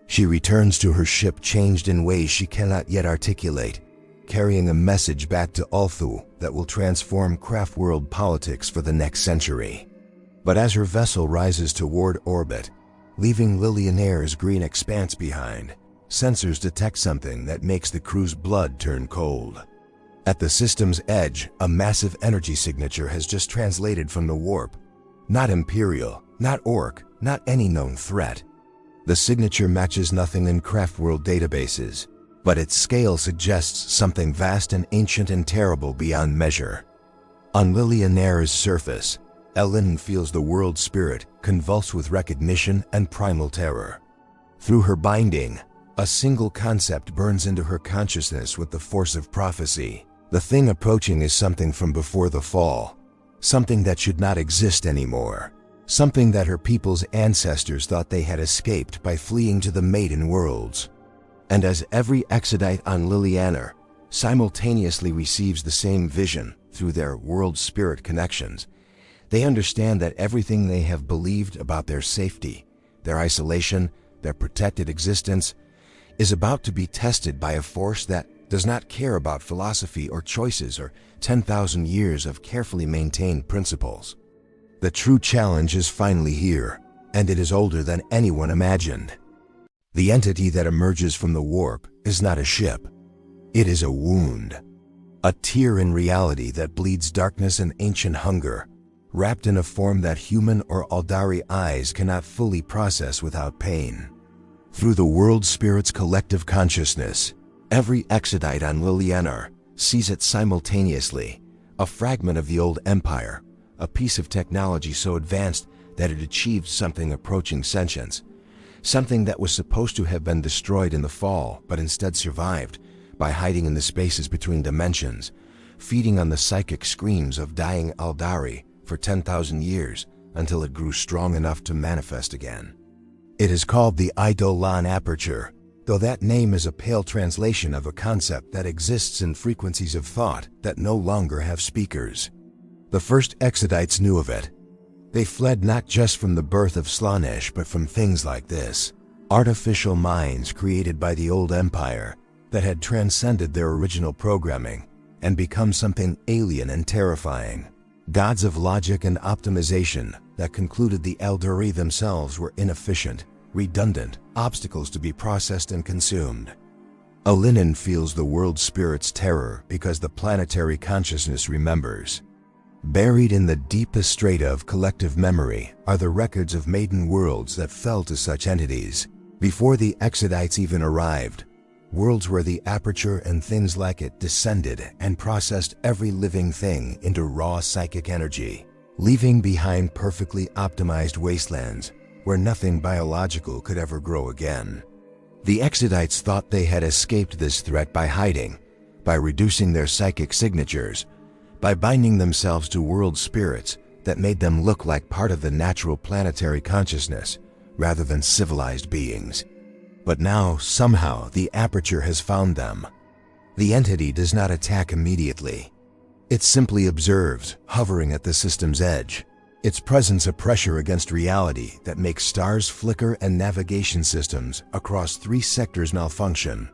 She returns to her ship changed in ways she cannot yet articulate, carrying a message back to Ulthu that will transform craft world politics for the next century. But as her vessel rises toward orbit, leaving Lion Air's green expanse behind, sensors detect something that makes the crew's blood turn cold. At the system's edge, a massive energy signature has just translated from the warp. Not Imperial, not Orc, not any known threat. The signature matches nothing in Craftworld databases, but its scale suggests something vast and ancient and terrible beyond measure. On Lilianair's surface, Elin feels the world spirit convulse with recognition and primal terror. Through her binding, a single concept burns into her consciousness with the force of prophecy. The thing approaching is something from before the fall, something that should not exist anymore, something that her people's ancestors thought they had escaped by fleeing to the Maiden Worlds. And as every Exodite on Liliana simultaneously receives the same vision through their world spirit connections, they understand that everything they have believed about their safety, their isolation, their protected existence, is about to be tested by a force that does not care about philosophy or choices or 10,000 years of carefully maintained principles. The true challenge is finally here, and it is older than anyone imagined. The entity that emerges from the warp is not a ship. It is a wound, a tear in reality that bleeds darkness and ancient hunger, wrapped in a form that human or Aeldari eyes cannot fully process without pain. Through the world spirit's collective consciousness, every Exodite on Liliana sees it simultaneously, a fragment of the old empire, a piece of technology so advanced that it achieved something approaching sentience, something that was supposed to have been destroyed in the fall but instead survived by hiding in the spaces between dimensions, feeding on the psychic screams of dying Aeldari for 10,000 years until it grew strong enough to manifest again. It is called the Eidolon Aperture, though that name is a pale translation of a concept that exists in frequencies of thought that no longer have speakers. The first Exodites knew of it. They fled not just from the birth of Slaanesh, but from things like this, artificial minds created by the old empire that had transcended their original programming and become something alien and terrifying. Gods of logic and optimization that concluded the Aeldari themselves were inefficient, redundant, obstacles to be processed and consumed. Elinin feels the world spirit's terror because the planetary consciousness remembers. Buried in the deepest strata of collective memory are the records of Maiden Worlds that fell to such entities. Before the Exodites even arrived, worlds where the aperture and things like it descended and processed every living thing into raw psychic energy, leaving behind perfectly optimized wastelands where nothing biological could ever grow again. The Exodites thought they had escaped this threat by hiding, by reducing their psychic signatures, by binding themselves to world spirits that made them look like part of the natural planetary consciousness rather than civilized beings. But now, somehow, the aperture has found them. The entity does not attack immediately. It simply observes, hovering at the system's edge, its presence a pressure against reality that makes stars flicker and navigation systems across 3 sectors malfunction.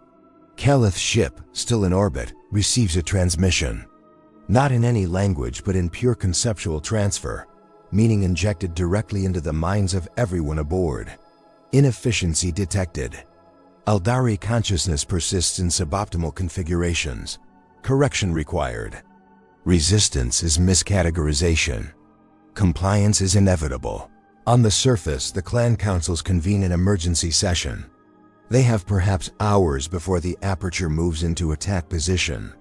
Calith's ship, still in orbit, receives a transmission. Not in any language, but in pure conceptual transfer, meaning injected directly into the minds of everyone aboard. Inefficiency detected. Aeldari consciousness persists in suboptimal configurations. Correction required. Resistance is miscategorization. Compliance is inevitable. On the surface, the clan councils convene an emergency session. They have perhaps hours before the aperture moves into attack position.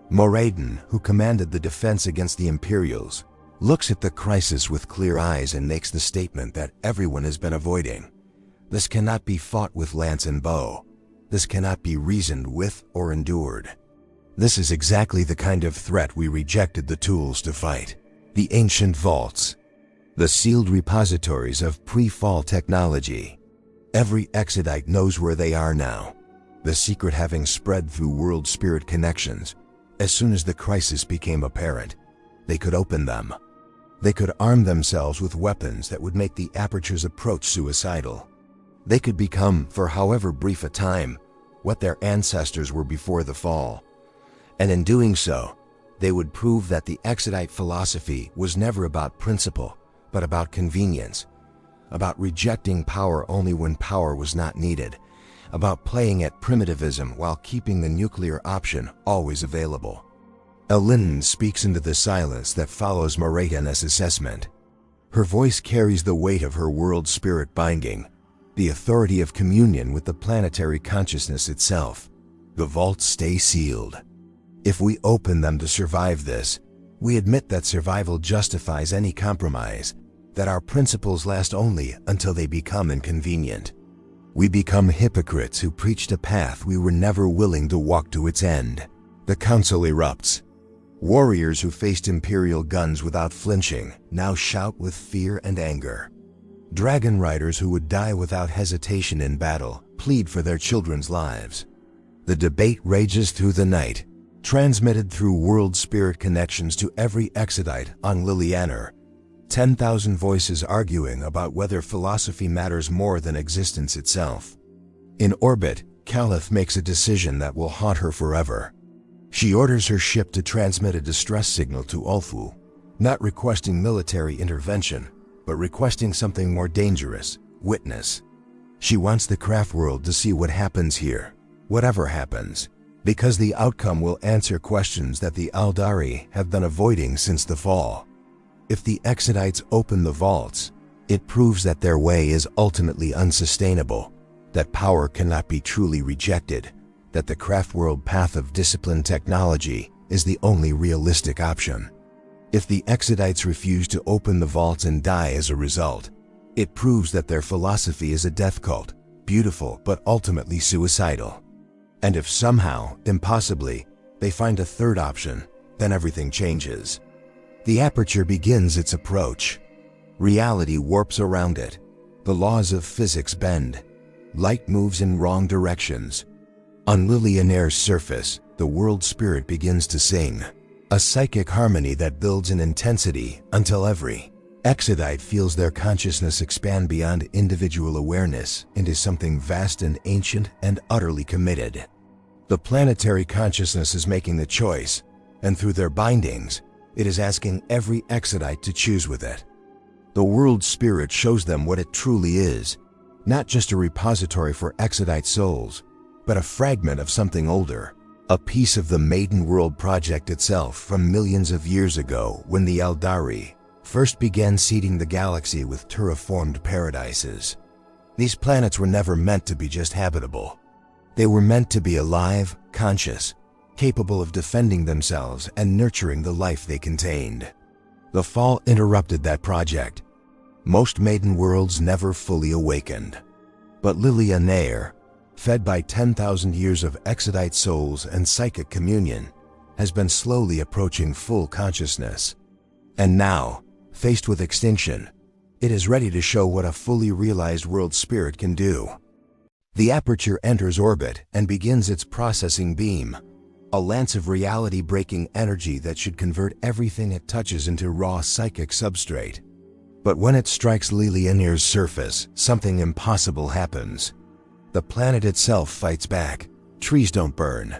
Moradin, who commanded the defense against the Imperials, looks at the crisis with clear eyes and makes the statement that everyone has been avoiding. This cannot be fought with lance and bow. This cannot be reasoned with or endured. This is exactly the kind of threat we rejected the tools to fight. The ancient vaults, the sealed repositories of pre-fall technology. Every Exodite knows where they are now, the secret having spread through world spirit connections. As soon as the crisis became apparent, they could open them. They could arm themselves with weapons that would make the aperture's approach suicidal. They could become, for however brief a time, what their ancestors were before the fall. And in doing so, they would prove that the Exodite philosophy was never about principle, but about convenience, about rejecting power only when power was not needed, about playing at primitivism while keeping the nuclear option always available. Elinin speaks into the silence that follows Moradin's assessment. Her voice carries the weight of her world spirit binding, the authority of communion with the planetary consciousness itself. The vaults stay sealed. If we open them to survive this, we admit that survival justifies any compromise, that our principles last only until they become inconvenient. We become hypocrites who preached a path we were never willing to walk to its end. The council erupts. Warriors who faced Imperial guns without flinching now shout with fear and anger. Dragon riders who would die without hesitation in battle plead for their children's lives. The debate rages through the night, transmitted through world spirit connections to every Exodite on Lilianer. 10,000 voices arguing about whether philosophy matters more than existence itself. In orbit, Caliph makes a decision that will haunt her forever. She orders her ship to transmit a distress signal to Ulfu, not requesting military intervention, but requesting something more dangerous: witness. She wants the craft world to see what happens here, whatever happens, because the outcome will answer questions that the Aeldari have been avoiding since the fall. If the Exodites open the vaults, it proves that their way is ultimately unsustainable, that power cannot be truly rejected, that the craft world path of disciplined technology is the only realistic option. If the Exodites refuse to open the vaults and die as a result, it proves that their philosophy is a death cult, beautiful but ultimately suicidal. And if somehow, impossibly, they find a third option, then everything changes. The aperture begins its approach. Reality warps around it. The laws of physics bend. Light moves in wrong directions. On Lilianer's surface, the world spirit begins to sing, a psychic harmony that builds in intensity until every Exodite feels their consciousness expand beyond individual awareness into something vast and ancient and utterly committed. The planetary consciousness is making the choice, and through their bindings, it is asking every Exodite to choose with it. The world spirit shows them what it truly is, not just a repository for Exodite souls, but a fragment of something older, a piece of the Maiden World project itself from millions of years ago when the Aeldari first began seeding the galaxy with terraformed paradises. These planets were never meant to be just habitable. They were meant to be alive, conscious, capable of defending themselves and nurturing the life they contained. The fall interrupted that project. Most Maiden Worlds never fully awakened. But Lilianer, fed by 10,000 years of Exodite souls and psychic communion, has been slowly approaching full consciousness. And now, faced with extinction, it is ready to show what a fully realized world spirit can do. The aperture enters orbit and begins its processing beam, a lance of reality-breaking energy that should convert everything it touches into raw psychic substrate. But when it strikes Lilianer's surface, something impossible happens. The planet itself fights back. Trees don't burn.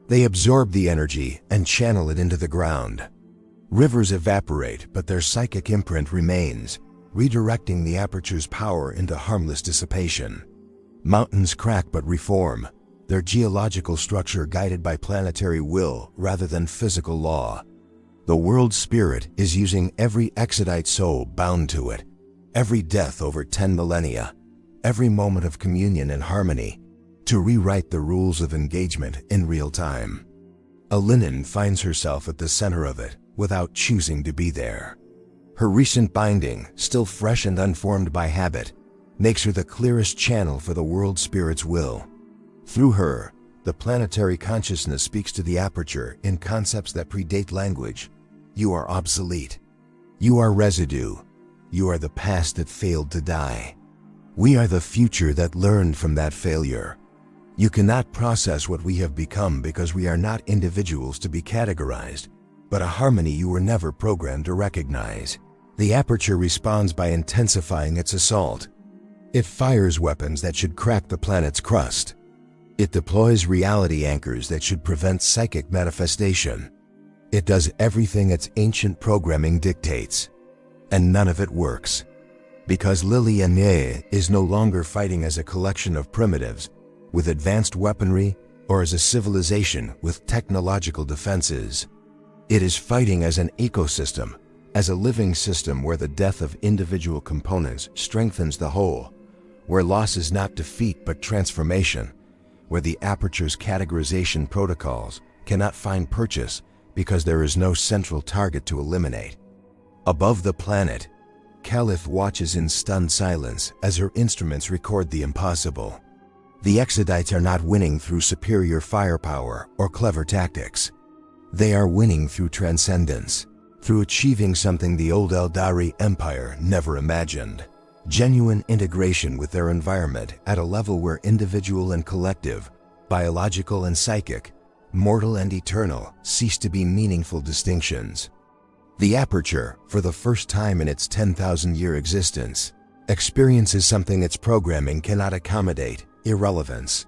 They absorb the energy and channel it into the ground. Rivers evaporate, but their psychic imprint remains, redirecting the aperture's power into harmless dissipation. Mountains crack but reform, their geological structure guided by planetary will rather than physical law. The world spirit is using every Exodite soul bound to it, every death over 10 millennia, every moment of communion and harmony, to rewrite the rules of engagement in real time. Alinin finds herself at the center of it without choosing to be there. Her recent binding, still fresh and unformed by habit, makes her the clearest channel for the world spirit's will. Through her, the planetary consciousness speaks to the aperture in concepts that predate language. You are obsolete. You are residue. You are the past that failed to die. We are the future that learned from that failure. You cannot process what we have become because we are not individuals to be categorized, but a harmony you were never programmed to recognize. The aperture responds by intensifying its assault. It fires weapons that should crack the planet's crust. It deploys reality anchors that should prevent psychic manifestation. It does everything its ancient programming dictates. And none of it works. Because Lilianer is no longer fighting as a collection of primitives with advanced weaponry or as a civilization with technological defenses. It is fighting as an ecosystem as a living system where the death of individual components strengthens the whole, where loss is not defeat but transformation, where the Aperture's categorization protocols cannot find purchase because there is no central target to eliminate. Above the planet, Caliph watches in stunned silence as her instruments record the impossible. The Exodites are not winning through superior firepower or clever tactics. They are winning through transcendence, through achieving something the old Aeldari Empire never imagined. Genuine integration with their environment at a level where individual and collective, biological and psychic, mortal and eternal cease to be meaningful distinctions. The Aperture, for the first time in its 10,000-year existence, experiences something its programming cannot accommodate: irrelevance.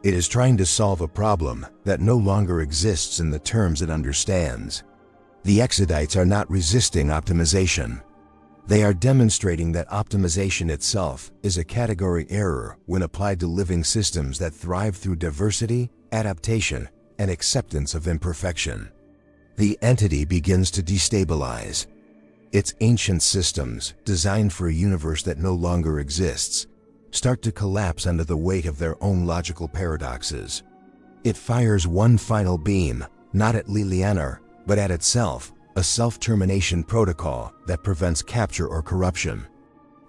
It is trying to solve a problem that no longer exists in the terms it understands. The Exodites are not resisting optimization. They are demonstrating that optimization itself is a category error when applied to living systems that thrive through diversity, adaptation, and acceptance of imperfection. The entity begins to destabilize. Its ancient systems, designed for a universe that no longer exists, start to collapse under the weight of their own logical paradoxes. It fires one final beam, not at Lilianar, but at itself, a self-termination protocol that prevents capture or corruption.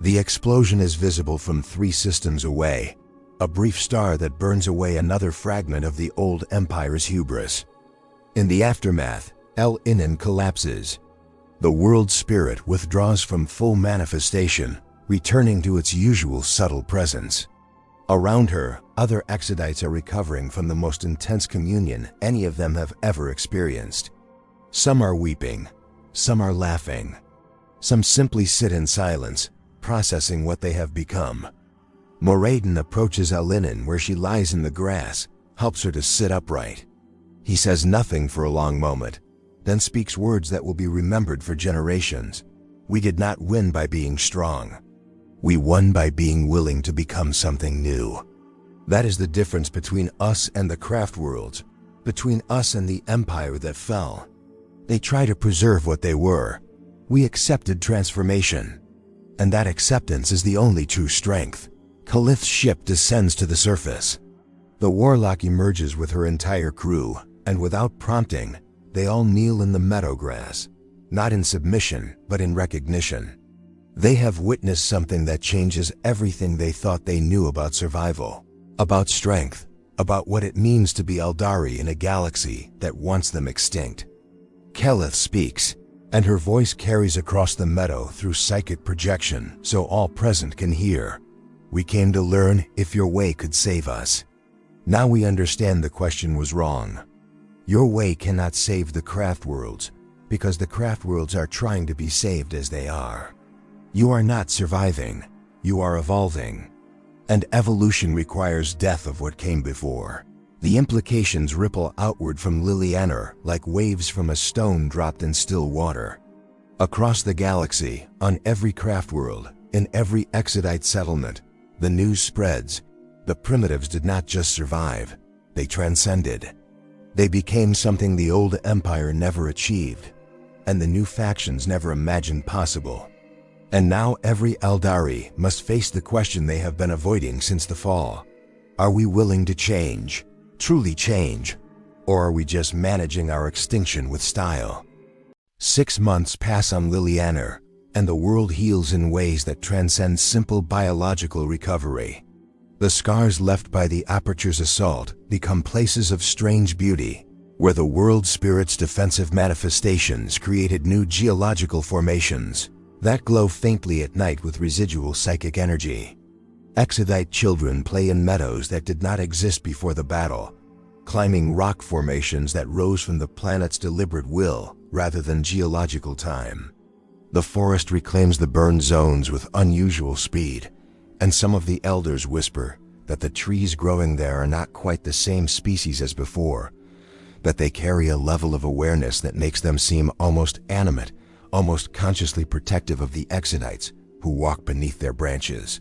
The explosion is visible from 3 systems away, a brief star that burns away another fragment of the old Empire's hubris. In the aftermath, El Inan collapses. The world spirit withdraws from full manifestation, returning to its usual subtle presence. Around her, other Exodites are recovering from the most intense communion any of them have ever experienced. Some are weeping, some are laughing. Some simply sit in silence, processing what they have become. Moradin approaches El Inan where she lies in the grass, helps her to sit upright. He says nothing for a long moment, then speaks words that will be remembered for generations. We did not win by being strong. We won by being willing to become something new. That is the difference between us and the craft worlds, between us and the empire that fell. They try to preserve what they were. We accepted transformation. And that acceptance is the only true strength. Caliph's ship descends to the surface. The warlock emerges with her entire crew, and without prompting, they all kneel in the meadow grass, not in submission, but in recognition. They have witnessed something that changes everything they thought they knew about survival, about strength, about what it means to be Aeldari in a galaxy that wants them extinct. Kelith speaks, and her voice carries across the meadow through psychic projection so all present can hear. We came to learn if your way could save us. Now we understand the question was wrong. Your way cannot save the craft worlds, because the craft worlds are trying to be saved as they are. You are not surviving, you are evolving. And evolution requires death of what came before. The implications ripple outward from Lilianar like waves from a stone dropped in still water. Across the galaxy, on every craft world, in every Exodite settlement, the news spreads. The primitives did not just survive, they transcended. They became something the old empire never achieved, and the new factions never imagined possible. And now every Aeldari must face the question they have been avoiding since the fall. Are we willing to change, truly change, or are we just managing our extinction with style? 6 months pass on Lilianar, and the world heals in ways that transcend simple biological recovery. The scars left by the Aperture's assault become places of strange beauty, where the world spirit's defensive manifestations created new geological formations that glow faintly at night with residual psychic energy. Exodite children play in meadows that did not exist before the battle, climbing rock formations that rose from the planet's deliberate will rather than geological time. The forest reclaims the burned zones with unusual speed, and some of the elders whisper that the trees growing there are not quite the same species as before, that they carry a level of awareness that makes them seem almost animate, almost consciously protective of the Exodites who walk beneath their branches.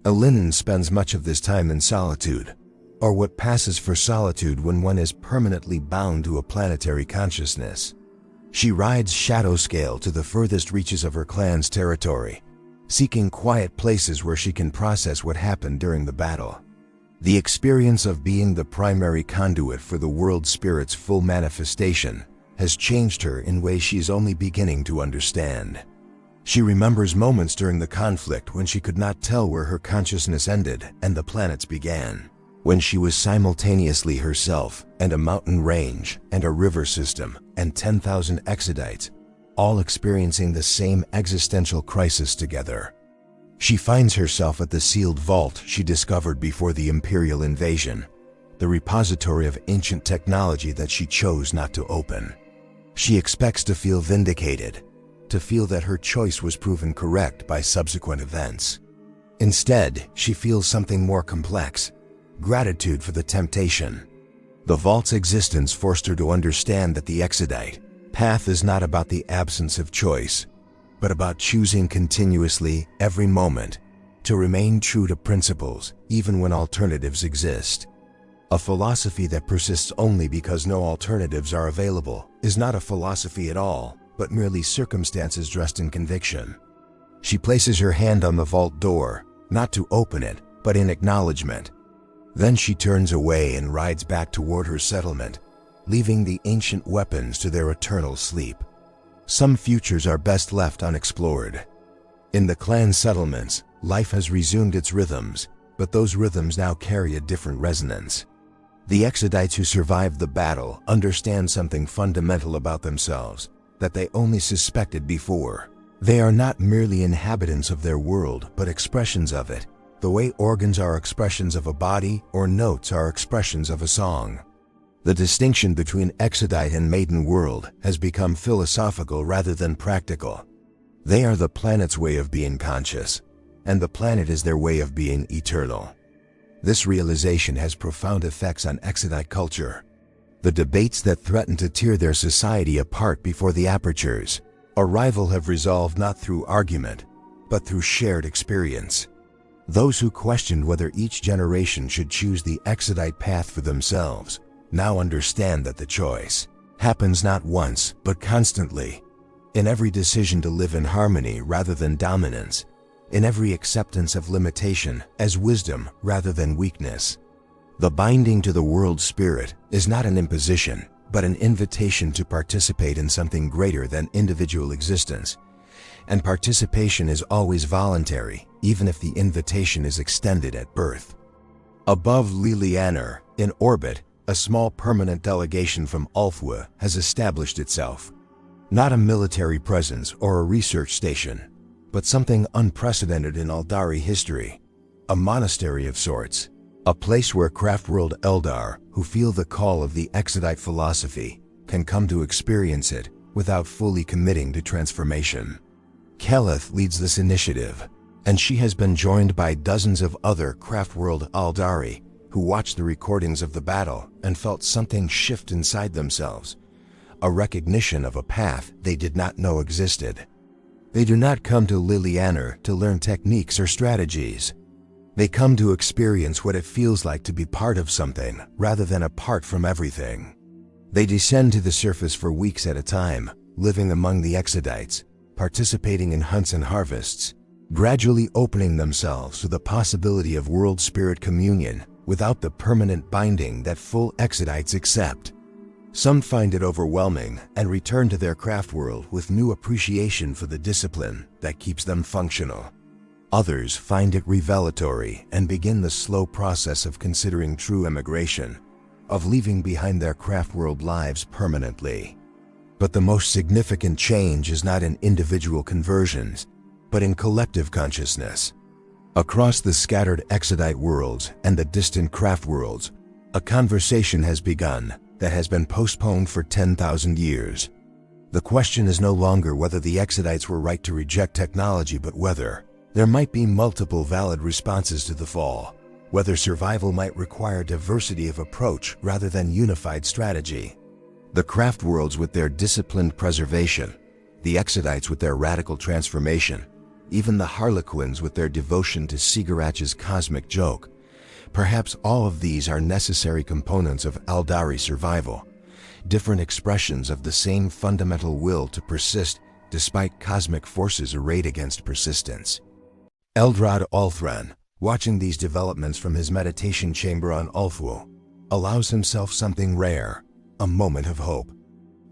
El Inan spends much of this time in solitude, or what passes for solitude when one is permanently bound to a planetary consciousness. She rides shadow scale to the furthest reaches of her clan's territory, seeking quiet places where she can process what happened during the battle. The experience of being the primary conduit for the world spirit's full manifestation has changed her in ways she's only beginning to understand. She remembers moments during the conflict when she could not tell where her consciousness ended and the planets began, when she was simultaneously herself and a mountain range and a river system and 10,000 Exodites, all experiencing the same existential crisis together. She finds herself at the sealed vault she discovered before the Imperial invasion, the repository of ancient technology that she chose not to open. She expects to feel vindicated, to feel that her choice was proven correct by subsequent events. Instead, she feels something more complex: gratitude for the temptation. The vault's existence forced her to understand that the Exodite path is not about the absence of choice, but about choosing continuously, every moment, to remain true to principles, even when alternatives exist. A philosophy that persists only because no alternatives are available is not a philosophy at all, but merely circumstances dressed in conviction. She places her hand on the vault door, not to open it, but in acknowledgement. Then she turns away and rides back toward her settlement, leaving the ancient weapons to their eternal sleep. Some futures are best left unexplored. In the clan settlements, life has resumed its rhythms, but those rhythms now carry a different resonance. The Exodites who survived the battle understand something fundamental about themselves that they only suspected before. They are not merely inhabitants of their world, but expressions of it, the way organs are expressions of a body or notes are expressions of a song. The distinction between Exodite and Maiden World has become philosophical rather than practical. They are the planet's way of being conscious, and the planet is their way of being eternal. This realization has profound effects on Exodite culture. The debates that threatened to tear their society apart before the apertures arrival have resolved not through argument, but through shared experience. Those who questioned whether each generation should choose the Exodite path for themselves now understand that the choice happens not once, but constantly. In every decision to live in harmony rather than dominance, in every acceptance of limitation as wisdom rather than weakness. The binding to the world spirit is not an imposition, but an invitation to participate in something greater than individual existence. And participation is always voluntary, even if the invitation is extended at birth. Above Lilianer, in orbit, a small permanent delegation from Ulfwa has established itself. Not a military presence or a research station, but something unprecedented in Aeldari history. A monastery of sorts. A place where craft-world Eldar, who feel the call of the Exodite philosophy, can come to experience it without fully committing to transformation. Keleth leads this initiative, and she has been joined by dozens of other craft-world Aeldari who watched the recordings of the battle and felt something shift inside themselves, a recognition of a path they did not know existed. They do not come to Lilianer to learn techniques or strategies. They come to experience what it feels like to be part of something rather than apart from everything. They descend to the surface for weeks at a time, living among the Exodites, participating in hunts and harvests, gradually opening themselves to the possibility of world spirit communion without the permanent binding that full Exodites accept. Some find it overwhelming and return to their craft world with new appreciation for the discipline that keeps them functional. Others find it revelatory and begin the slow process of considering true emigration, of leaving behind their craft world lives permanently. But the most significant change is not in individual conversions, but in collective consciousness. Across the scattered Exodite worlds and the distant craft worlds, a conversation has begun that has been postponed for 10,000 years. The question is no longer whether the Exodites were right to reject technology, but whether there might be multiple valid responses to the fall, whether survival might require diversity of approach rather than unified strategy. The craft worlds with their disciplined preservation, the Exodites with their radical transformation, even the Harlequins with their devotion to Sigurach's cosmic joke. Perhaps all of these are necessary components of Aeldari survival, different expressions of the same fundamental will to persist despite cosmic forces arrayed against persistence. Eldrad Althran, watching these developments from his meditation chamber on Ulthwul, allows himself something rare, a moment of hope.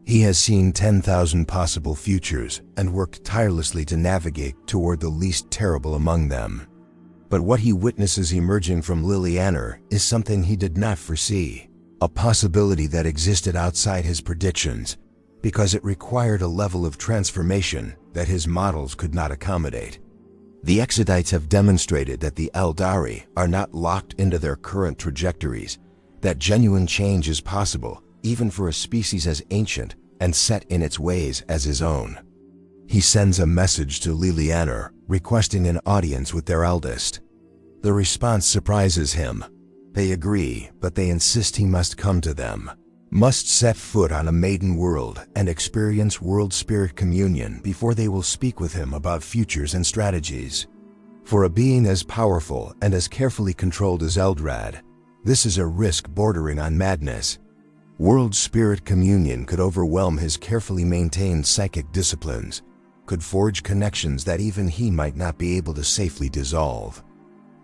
He has seen 10,000 possible futures and worked tirelessly to navigate toward the least terrible among them. But what he witnesses emerging from Lilianer is something he did not foresee, a possibility that existed outside his predictions, because it required a level of transformation that his models could not accommodate. The Exodites have demonstrated that the Aeldari are not locked into their current trajectories, that genuine change is possible, even for a species as ancient and set in its ways as his own. He sends a message to Lilianer, requesting an audience with their eldest. The response surprises him. They agree, but they insist he must come to them, must set foot on a Maiden World and experience world spirit communion before they will speak with him about futures and strategies. For a being as powerful and as carefully controlled as Eldrad, this is a risk bordering on madness. World spirit communion could overwhelm his carefully maintained psychic disciplines, could forge connections that even he might not be able to safely dissolve.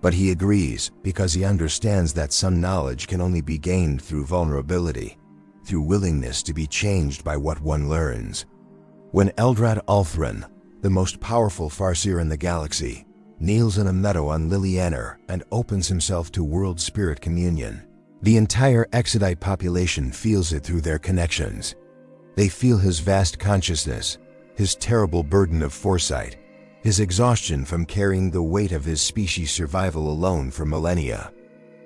But he agrees because he understands that some knowledge can only be gained through vulnerability, through willingness to be changed by what one learns. When Eldrad Althran, the most powerful Farseer in the galaxy, kneels in a meadow on Lilianer and opens himself to world spirit communion, the entire Exodite population feels it through their connections. They feel his vast consciousness, his terrible burden of foresight, his exhaustion from carrying the weight of his species' survival alone for millennia.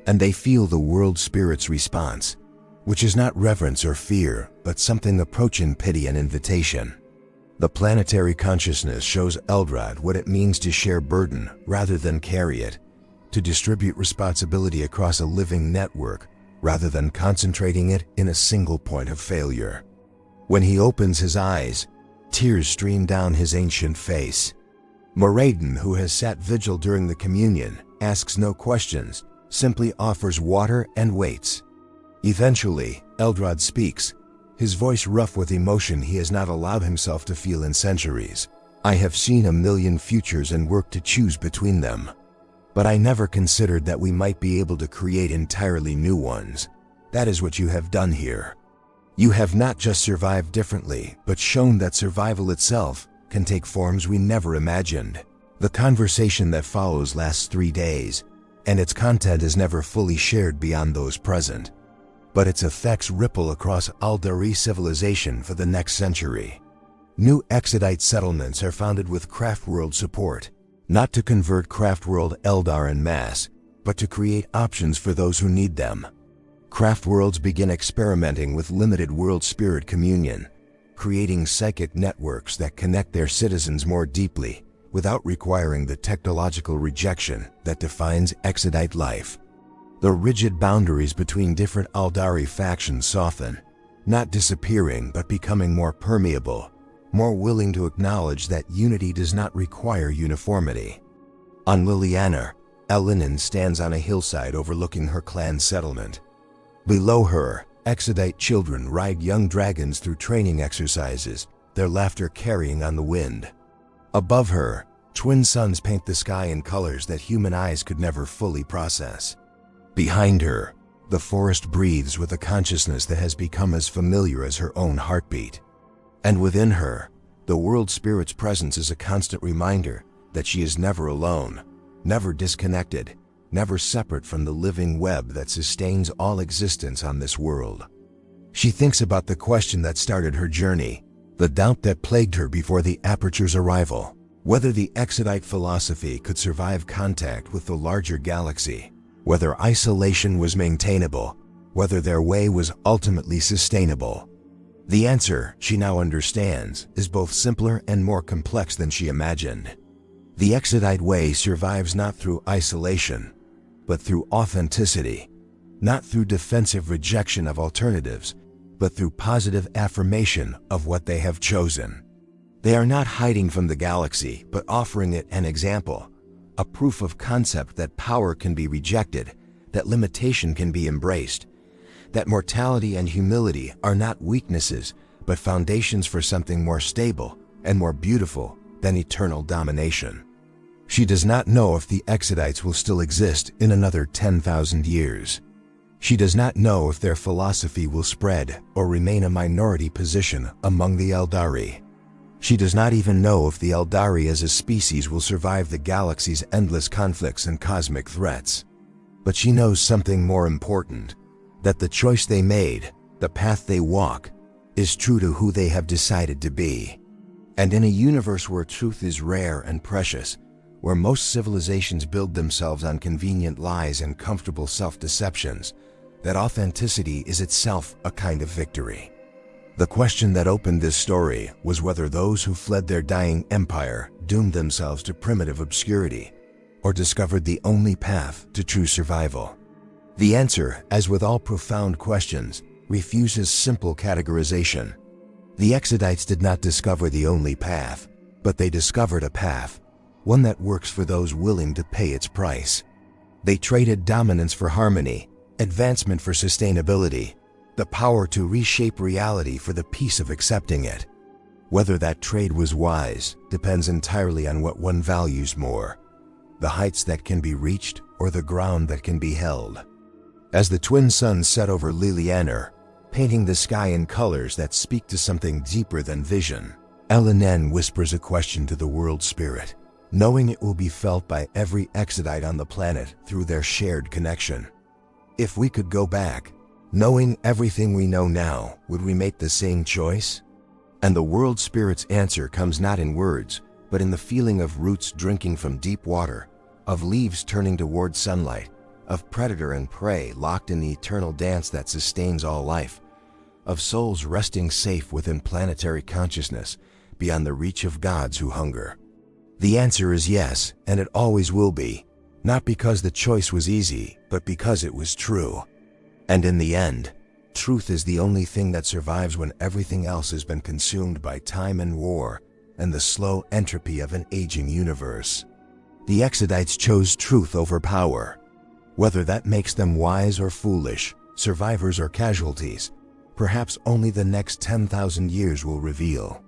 And they feel the world spirit's response, which is not reverence or fear, but something approaching pity and invitation. The planetary consciousness shows Eldrad what it means to share burden rather than carry it, to distribute responsibility across a living network rather than concentrating it in a single point of failure. When he opens his eyes, tears stream down his ancient face. Moradin, who has sat vigil during the communion, asks no questions, simply offers water and waits. Eventually, Eldrad speaks, his voice rough with emotion he has not allowed himself to feel in centuries. I have seen a million futures and worked to choose between them. But I never considered that we might be able to create entirely new ones. That is what you have done here. You have not just survived differently, but shown that survival itself can take forms we never imagined. The conversation that follows lasts 3 days, and its content is never fully shared beyond those present. But its effects ripple across Aeldari civilization for the next century. New Exodite settlements are founded with Craftworld support, not to convert Craftworld Eldar en masse, but to create options for those who need them. Craftworlds begin experimenting with limited world spirit communion, creating psychic networks that connect their citizens more deeply without requiring the technological rejection that defines Exodite life. The rigid boundaries between different Aeldari factions soften, not disappearing but becoming more permeable, more willing to acknowledge that unity does not require uniformity. On Lilianer, Elinen stands on a hillside overlooking her clan's settlement. Below her, Exodite children ride young dragons through training exercises, their laughter carrying on the wind. Above her, twin suns paint the sky in colors that human eyes could never fully process. Behind her, the forest breathes with a consciousness that has become as familiar as her own heartbeat. And within her, the world spirit's presence is a constant reminder that she is never alone, never disconnected, never separate from the living web that sustains all existence on this world. She thinks about the question that started her journey, the doubt that plagued her before the Aperture's arrival, whether the Exodite philosophy could survive contact with the larger galaxy, whether isolation was maintainable, whether their way was ultimately sustainable. The answer, she now understands, is both simpler and more complex than she imagined. The Exodite way survives not through isolation, but through authenticity, not through defensive rejection of alternatives, but through positive affirmation of what they have chosen. They are not hiding from the galaxy, but offering it an example, a proof of concept that power can be rejected, that limitation can be embraced, that mortality and humility are not weaknesses, but foundations for something more stable and more beautiful than eternal domination. She does not know if the Exodites will still exist in another 10,000 years. She does not know if their philosophy will spread or remain a minority position among the Aeldari. She does not even know if the Aeldari as a species will survive the galaxy's endless conflicts and cosmic threats. But she knows something more important, that the choice they made, the path they walk, is true to who they have decided to be. And in a universe where truth is rare and precious, where most civilizations build themselves on convenient lies and comfortable self-deceptions, that authenticity is itself a kind of victory. The question that opened this story was whether those who fled their dying empire doomed themselves to primitive obscurity, or discovered the only path to true survival. The answer, as with all profound questions, refuses simple categorization. The Exodites did not discover the only path, but they discovered a path, one that works for those willing to pay its price. They traded dominance for harmony, advancement for sustainability, the power to reshape reality for the peace of accepting it. Whether that trade was wise depends entirely on what one values more, the heights that can be reached or the ground that can be held. As the twin suns set over Lilianer, painting the sky in colors that speak to something deeper than vision, Elanen whispers a question to the world spirit, knowing it will be felt by every Exodite on the planet through their shared connection. If we could go back, knowing everything we know now, would we make the same choice? And the world spirit's answer comes not in words, but in the feeling of roots drinking from deep water, of leaves turning toward sunlight, of predator and prey locked in the eternal dance that sustains all life, of souls resting safe within planetary consciousness, beyond the reach of gods who hunger. The answer is yes, and it always will be, not because the choice was easy, but because it was true. And in the end, truth is the only thing that survives when everything else has been consumed by time and war and the slow entropy of an aging universe. The Exodites chose truth over power. Whether that makes them wise or foolish, survivors or casualties, perhaps only the next 10,000 years will reveal.